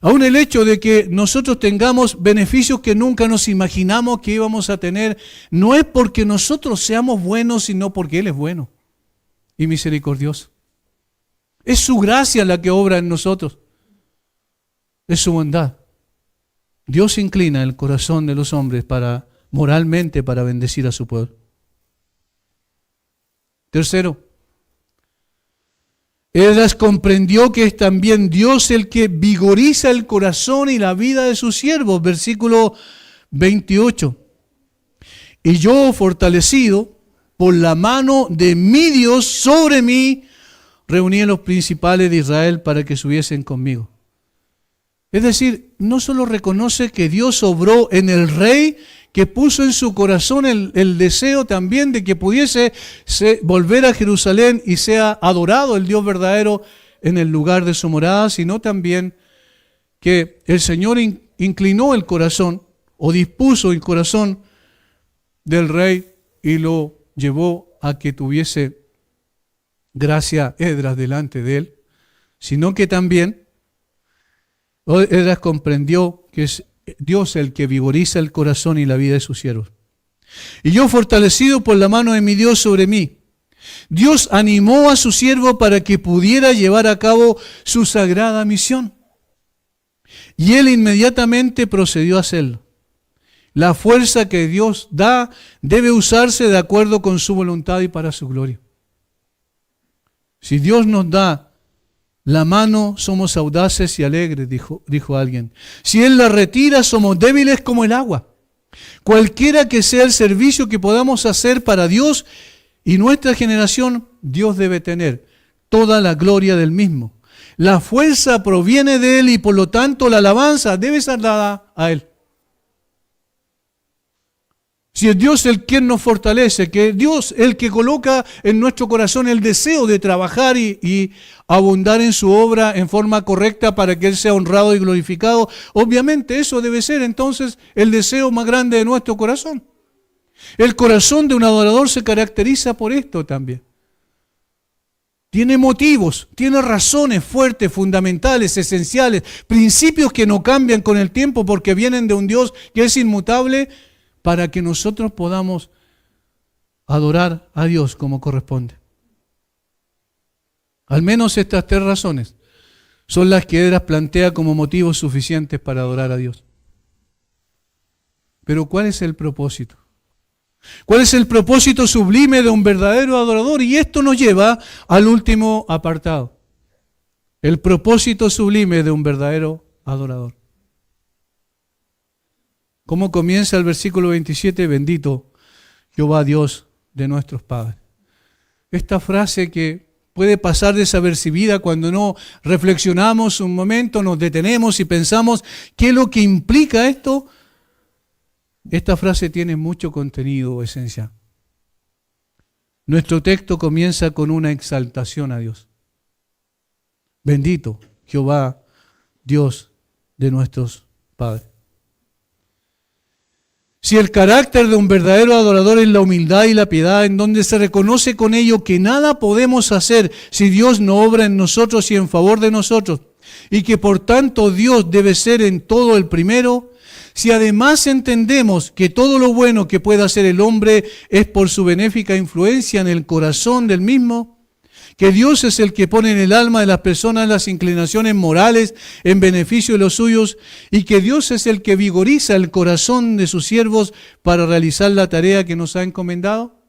aún el hecho de que nosotros tengamos beneficios que nunca nos imaginamos que íbamos a tener, no es porque nosotros seamos buenos, sino porque Él es bueno y misericordioso. Es su gracia la que obra en nosotros, es su bondad. Dios inclina el corazón de los hombres moralmente para bendecir a su pueblo. Tercero, Esdras comprendió que es también Dios el que vigoriza el corazón y la vida de sus siervos. Versículo 28. Y yo, fortalecido por la mano de mi Dios sobre mí, reuní a los principales de Israel para que subiesen conmigo. Es decir, no solo reconoce que Dios obró en el rey, que puso en su corazón el deseo también de que pudiese volver a Jerusalén y sea adorado el Dios verdadero en el lugar de su morada, sino también que el Señor inclinó el corazón o dispuso el corazón del rey y lo llevó a que tuviese gracia Esdras delante de él, sino que también Esdras comprendió que es Dios el que vigoriza el corazón y la vida de sus siervos. Y yo, fortalecido por la mano de mi Dios sobre mí, Dios animó a su siervo para que pudiera llevar a cabo su sagrada misión. Y él inmediatamente procedió a hacerlo. La fuerza que Dios da debe usarse de acuerdo con su voluntad y para su gloria. Si Dios nos da la mano, somos audaces y alegres, dijo alguien. Si Él la retira, somos débiles como el agua. Cualquiera que sea el servicio que podamos hacer para Dios y nuestra generación, Dios debe tener toda la gloria del mismo. La fuerza proviene de Él y por lo tanto la alabanza debe ser dada a Él. Si es Dios el quien nos fortalece, que es Dios el que coloca en nuestro corazón el deseo de trabajar y abundar en su obra en forma correcta para que Él sea honrado y glorificado, obviamente eso debe ser entonces el deseo más grande de nuestro corazón. El corazón de un adorador se caracteriza por esto también. tiene motivos, tiene razones fuertes, fundamentales, esenciales, principios que no cambian con el tiempo porque vienen de un Dios que es inmutable para que nosotros podamos adorar a Dios como corresponde. Al menos estas 3 razones son las que Esdras plantea como motivos suficientes para adorar a Dios. Pero ¿cuál es el propósito? ¿Cuál es el propósito sublime de un verdadero adorador? Y esto nos lleva al último apartado. El propósito sublime de un verdadero adorador. ¿Cómo comienza el versículo 27? Bendito Jehová Dios de nuestros padres. Esta frase que puede pasar desapercibida cuando no reflexionamos un momento, nos detenemos y pensamos qué es lo que implica esto. Esta frase tiene mucho contenido esencial. Nuestro texto comienza con una exaltación a Dios. Bendito Jehová, Dios de nuestros padres. Si el carácter de un verdadero adorador es la humildad y la piedad, en donde se reconoce con ello que nada podemos hacer si Dios no obra en nosotros y en favor de nosotros, y que por tanto Dios debe ser en todo el primero, si además entendemos que todo lo bueno que pueda hacer el hombre es por su benéfica influencia en el corazón del mismo, que Dios es el que pone en el alma de las personas las inclinaciones morales en beneficio de los suyos, y que Dios es el que vigoriza el corazón de sus siervos para realizar la tarea que nos ha encomendado,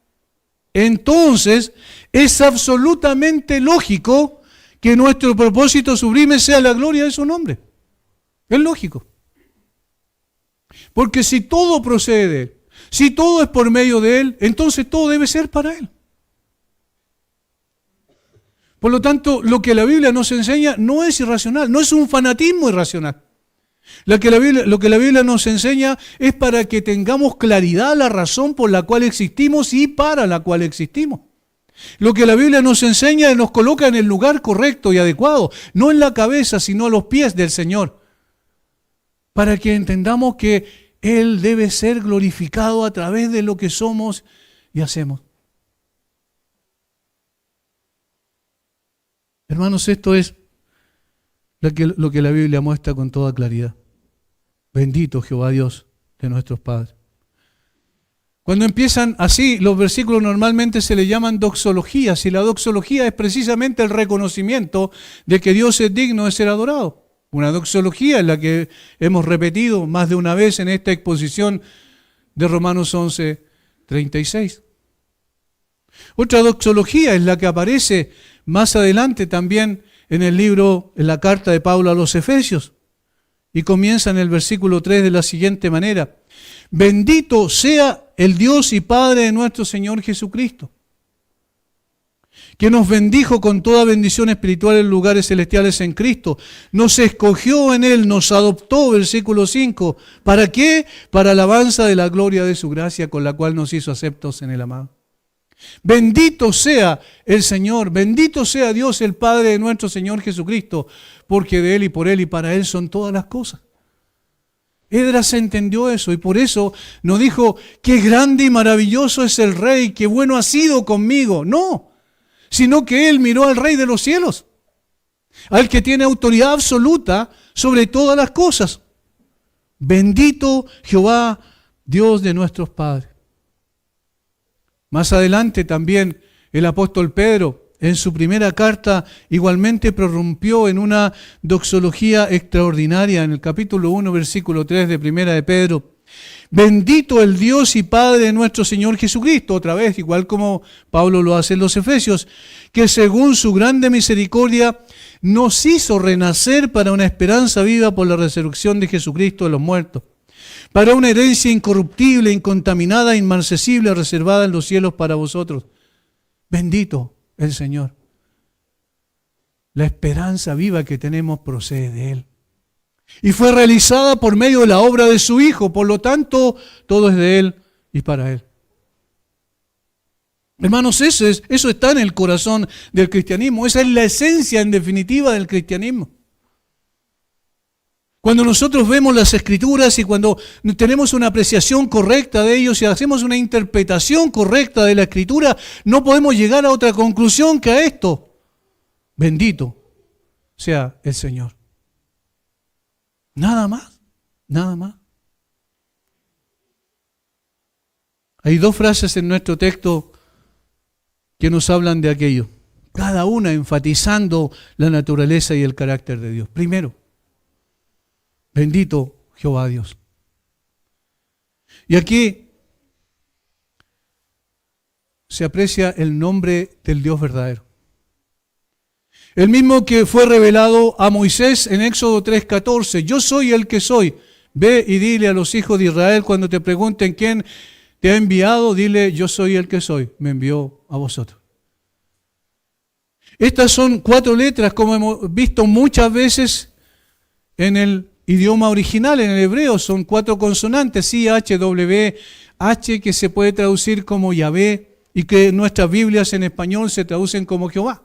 entonces es absolutamente lógico que nuestro propósito sublime sea la gloria de su nombre. Es lógico. Porque si todo procede de Él, si todo es por medio de Él, entonces todo debe ser para Él. Por lo tanto, lo que la Biblia nos enseña no es irracional, no es un fanatismo irracional. Lo que la Biblia nos enseña es para que tengamos claridad la razón por la cual existimos y para la cual existimos. Lo que la Biblia nos enseña nos coloca en el lugar correcto y adecuado, no en la cabeza, sino a los pies del Señor, para que entendamos que Él debe ser glorificado a través de lo que somos y hacemos. Hermanos, esto es lo que la Biblia muestra con toda claridad. Bendito Jehová Dios de nuestros padres. Cuando empiezan así, los versículos normalmente se le llaman doxologías, y la doxología es precisamente el reconocimiento de que Dios es digno de ser adorado. Una doxología es la que hemos repetido más de una vez en esta exposición de Romanos 11:36. Otra doxología es la que aparece más adelante también en el libro, en la carta de Pablo a los Efesios, y comienza en el versículo 3 de la siguiente manera: bendito sea el Dios y Padre de nuestro Señor Jesucristo, que nos bendijo con toda bendición espiritual en lugares celestiales en Cristo, nos escogió en Él, nos adoptó, versículo 5, ¿para qué? Para alabanza de la gloria de su gracia, con la cual nos hizo aceptos en el amado. Bendito sea el Señor, bendito sea Dios el Padre de nuestro Señor Jesucristo, porque de Él y por Él y para Él son todas las cosas. Esdras entendió eso y por eso no dijo, qué grande y maravilloso es el Rey, qué bueno ha sido conmigo. No, sino que él miró al Rey de los cielos, al que tiene autoridad absoluta sobre todas las cosas. Bendito Jehová, Dios de nuestros padres. Más adelante también el apóstol Pedro, en su primera carta, igualmente prorrumpió en una doxología extraordinaria en el capítulo 1, versículo 3 de primera de Pedro. Bendito el Dios y Padre de nuestro Señor Jesucristo, otra vez, igual como Pablo lo hace en los Efesios, que según su grande misericordia nos hizo renacer para una esperanza viva por la resurrección de Jesucristo de los muertos, para una herencia incorruptible, incontaminada, inmarcesible, reservada en los cielos para vosotros. Bendito el Señor. La esperanza viva que tenemos procede de Él. Y fue realizada por medio de la obra de su Hijo. Por lo tanto, todo es de Él y para Él. Hermanos, eso está en el corazón del cristianismo. Esa es la esencia en definitiva del cristianismo. Cuando nosotros vemos las Escrituras y cuando tenemos una apreciación correcta de ellos y hacemos una interpretación correcta de la Escritura, no podemos llegar a otra conclusión que a esto. Bendito sea el Señor. Nada más, nada más. Hay dos frases en nuestro texto que nos hablan de aquello, cada una enfatizando la naturaleza y el carácter de Dios. Primero, bendito Jehová Dios. Y aquí se aprecia el nombre del Dios verdadero. El mismo que fue revelado a Moisés en Éxodo 3:14. Yo soy el que soy. Ve y dile a los hijos de Israel cuando te pregunten quién te ha enviado, dile yo soy el que soy. Me envió a vosotros. Estas son 4 letras como hemos visto muchas veces en el idioma original, en el hebreo. Son 4 consonantes, I, H, W, H, que se puede traducir como Yahvé y que en nuestras Biblias en español se traducen como Jehová.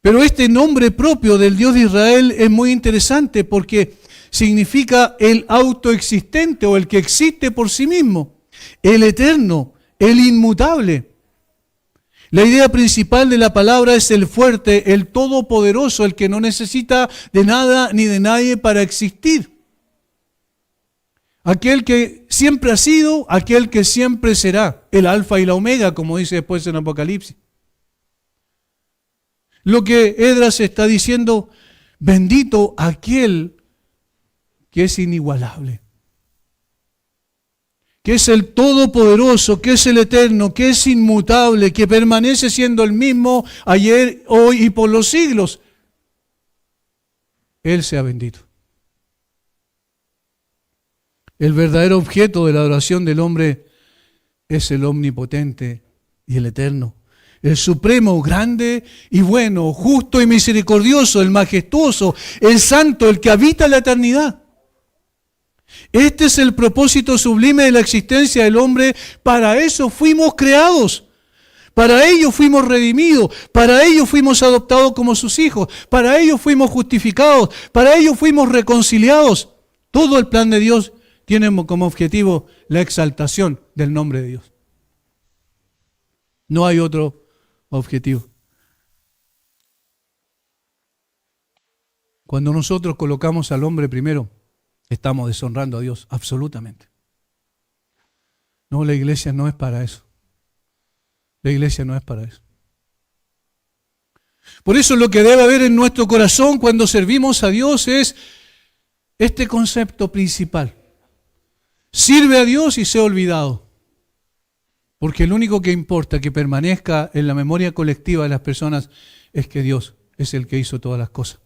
Pero este nombre propio del Dios de Israel es muy interesante porque significa el autoexistente o el que existe por sí mismo, el eterno, el inmutable. La idea principal de la palabra es el fuerte, el todopoderoso, el que no necesita de nada ni de nadie para existir. Aquel que siempre ha sido, aquel que siempre será, el alfa y la omega, como dice después en Apocalipsis. Lo que Esdras está diciendo, bendito aquel que es inigualable, que es el todopoderoso, que es el eterno, que es inmutable, que permanece siendo el mismo ayer, hoy y por los siglos. Él sea bendito. El verdadero objeto de la adoración del hombre es el omnipotente y el eterno, el supremo, grande y bueno, justo y misericordioso, el majestuoso, el santo, el que habita la eternidad. Este es el propósito sublime de la existencia del hombre. Para eso fuimos creados. Para ello fuimos redimidos. Para ello fuimos adoptados como sus hijos. Para ello fuimos justificados. Para ello fuimos reconciliados. Todo el plan de Dios tiene como objetivo la exaltación del nombre de Dios. No hay otro objetivo. Cuando nosotros colocamos al hombre primero, estamos deshonrando a Dios, absolutamente. No, la iglesia no es para eso. La iglesia no es para eso. Por eso lo que debe haber en nuestro corazón cuando servimos a Dios es este concepto principal. Sirve a Dios y sea olvidado. Porque lo único que importa que permanezca en la memoria colectiva de las personas es que Dios es el que hizo todas las cosas.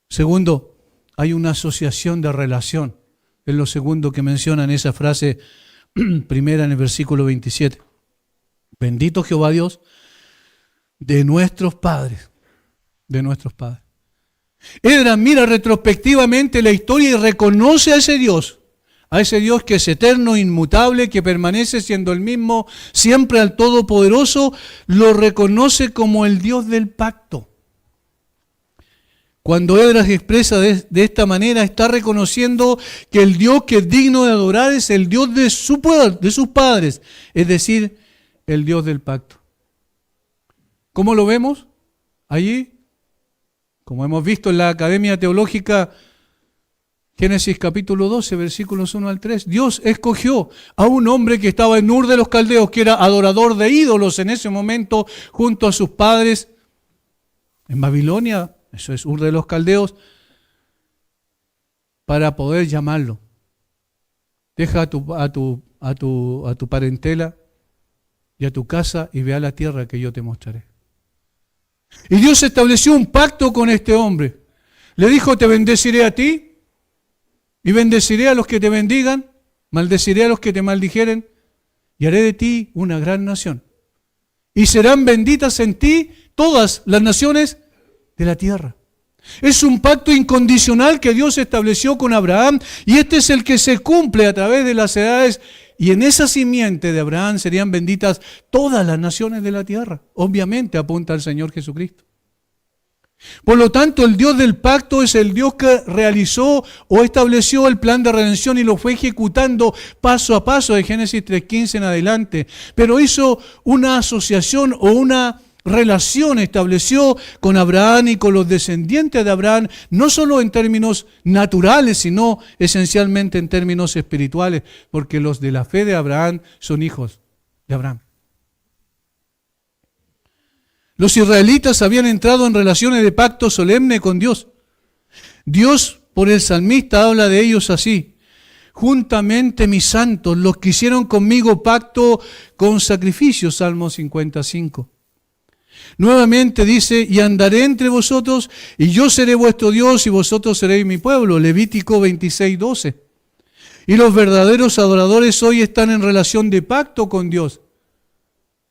Segundo, hay una asociación de relación. Es lo segundo que menciona en esa frase primera en el versículo 27. Bendito Jehová Dios de nuestros padres. De nuestros padres. Esdras mira retrospectivamente la historia y reconoce a ese Dios que es eterno, inmutable, que permanece siendo el mismo, siempre al Todopoderoso, lo reconoce como el Dios del pacto. Cuando Esdras expresa de esta manera, está reconociendo que el Dios que es digno de adorar es el Dios de sus padres, es decir, el Dios del pacto. ¿Cómo lo vemos? Allí, como hemos visto en la Academia Teológica, Génesis capítulo 12, versículos 1 al 3, Dios escogió a un hombre que estaba en Ur de los Caldeos, que era adorador de ídolos en ese momento, junto a sus padres en Babilonia. Eso es Ur de los Caldeos, para poder llamarlo. Deja a tu parentela y a tu casa y ve a la tierra que yo te mostraré. Y Dios estableció un pacto con este hombre. Le dijo, te bendeciré a ti y bendeciré a los que te bendigan, maldeciré a los que te maldijeren y haré de ti una gran nación. Y serán benditas en ti todas las naciones de la tierra. Es un pacto incondicional que Dios estableció con Abraham y este es el que se cumple a través de las edades y en esa simiente de Abraham serían benditas todas las naciones de la tierra. Obviamente apunta al Señor Jesucristo. Por lo tanto, el Dios del pacto es el Dios que realizó o estableció el plan de redención y lo fue ejecutando paso a paso de Génesis 3:15 en adelante. Pero hizo una asociación o una relación, estableció con Abraham y con los descendientes de Abraham, no solo en términos naturales, sino esencialmente en términos espirituales, porque los de la fe de Abraham son hijos de Abraham. Los israelitas habían entrado en relaciones de pacto solemne con Dios. Dios, por el salmista, habla de ellos así: juntamente mis santos, los que hicieron conmigo pacto con sacrificio, Salmo 55. Nuevamente dice: y andaré entre vosotros, y yo seré vuestro Dios, y vosotros seréis mi pueblo, Levítico 26:12. Y los verdaderos adoradores hoy están en relación de pacto con Dios.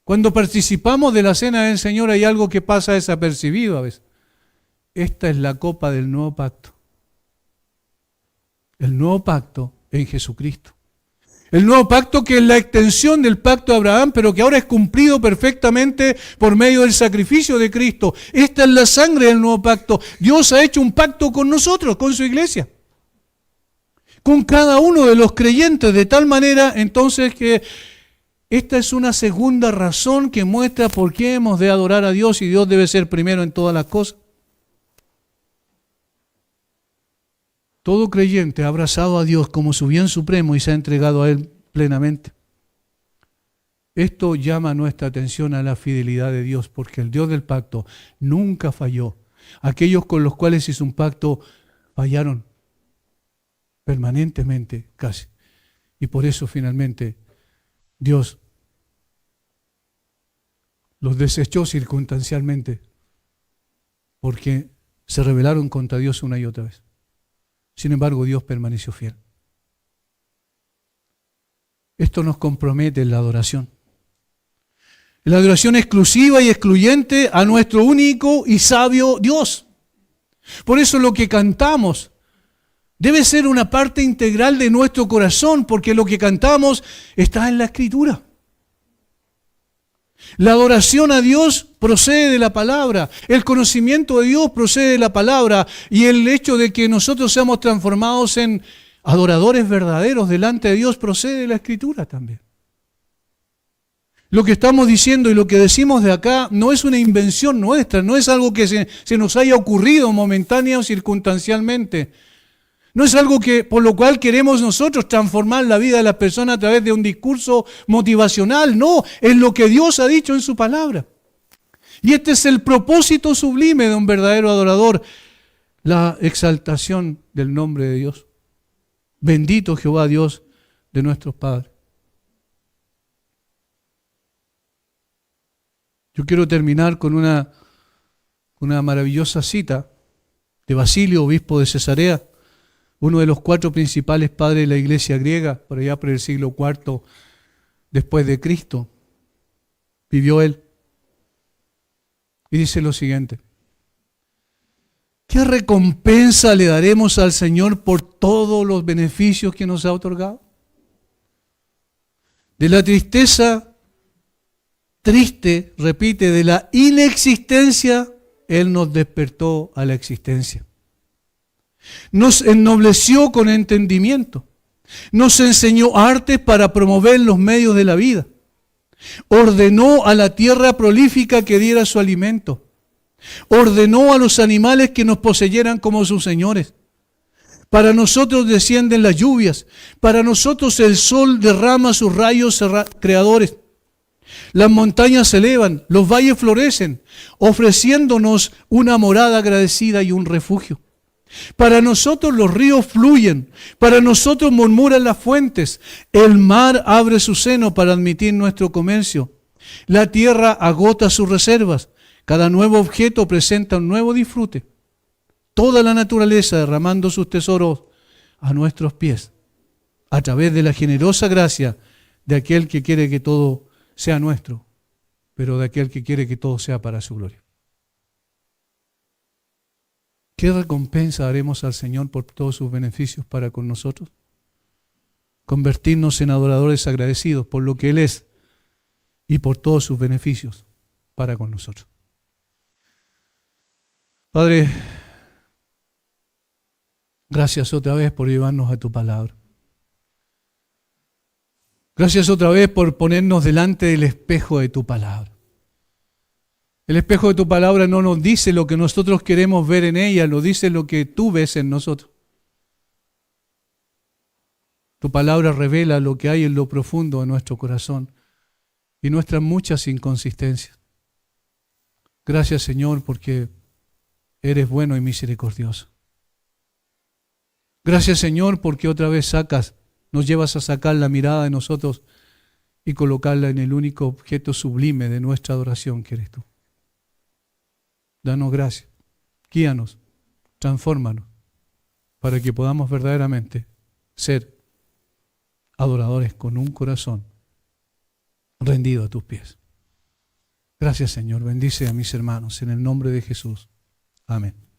Cuando participamos de la cena del Señor hay algo que pasa desapercibido a veces. Esta es la copa del nuevo pacto. El nuevo pacto en Jesucristo. El nuevo pacto que es la extensión del pacto de Abraham, pero que ahora es cumplido perfectamente por medio del sacrificio de Cristo. Esta es la sangre del nuevo pacto. Dios ha hecho un pacto con nosotros, con su iglesia. Con cada uno de los creyentes, de tal manera entonces que esta es una segunda razón que muestra por qué hemos de adorar a Dios y Dios debe ser primero en todas las cosas. Todo creyente ha abrazado a Dios como su bien supremo y se ha entregado a Él plenamente. Esto llama nuestra atención a la fidelidad de Dios, porque el Dios del pacto nunca falló. Aquellos con los cuales hizo un pacto fallaron permanentemente casi. Y por eso finalmente Dios los desechó circunstancialmente, porque se rebelaron contra Dios una y otra vez. Sin embargo, Dios permaneció fiel. Esto nos compromete en la adoración. En la adoración exclusiva y excluyente a nuestro único y sabio Dios. Por eso lo que cantamos debe ser una parte integral de nuestro corazón, porque lo que cantamos está en la Escritura. La adoración a Dios procede de la palabra, el conocimiento de Dios procede de la palabra y el hecho de que nosotros seamos transformados en adoradores verdaderos delante de Dios procede de la Escritura también. Lo que estamos diciendo y lo que decimos de acá no es una invención nuestra, no es algo que se nos haya ocurrido momentánea o circunstancialmente. No es algo por lo cual queremos nosotros transformar la vida de las personas a través de un discurso motivacional. No, es lo que Dios ha dicho en su palabra. Y este es el propósito sublime de un verdadero adorador, la exaltación del nombre de Dios. Bendito Jehová Dios de nuestros padres. Yo quiero terminar con una maravillosa cita de Basilio, obispo de Cesarea, uno de los 4 principales padres de la iglesia griega, por allá por el siglo IV después de Cristo. Vivió él. Y dice lo siguiente: ¿qué recompensa le daremos al Señor por todos los beneficios que nos ha otorgado? De la tristeza triste, repite, de la inexistencia, Él nos despertó a la existencia. Nos ennobleció con entendimiento. Nos enseñó artes para promover los medios de la vida. Ordenó a la tierra prolífica que diera su alimento. Ordenó a los animales que nos poseyeran como sus señores. Para nosotros descienden las lluvias. Para nosotros el sol derrama sus rayos creadores. Las montañas se elevan, los valles florecen, ofreciéndonos una morada agradecida y un refugio. Para nosotros los ríos fluyen, para nosotros murmuran las fuentes, el mar abre su seno para admitir nuestro comercio, la tierra agota sus reservas, cada nuevo objeto presenta un nuevo disfrute, toda la naturaleza derramando sus tesoros a nuestros pies, a través de la generosa gracia de aquel que quiere que todo sea nuestro, pero de aquel que quiere que todo sea para su gloria. ¿Qué recompensa daremos al Señor por todos sus beneficios para con nosotros? Convertirnos en adoradores agradecidos por lo que Él es y por todos sus beneficios para con nosotros. Padre, gracias otra vez por llevarnos a tu palabra. Gracias otra vez por ponernos delante del espejo de tu palabra. El espejo de tu palabra no nos dice lo que nosotros queremos ver en ella, nos dice lo que tú ves en nosotros. Tu palabra revela lo que hay en lo profundo de nuestro corazón y nuestras muchas inconsistencias. Gracias, Señor, porque eres bueno y misericordioso. Gracias, Señor, porque otra vez nos llevas a sacar la mirada de nosotros y colocarla en el único objeto sublime de nuestra adoración, que eres tú. Danos gracias, guíanos, transfórmanos, para que podamos verdaderamente ser adoradores con un corazón rendido a tus pies. Gracias, Señor. Bendice a mis hermanos en el nombre de Jesús. Amén.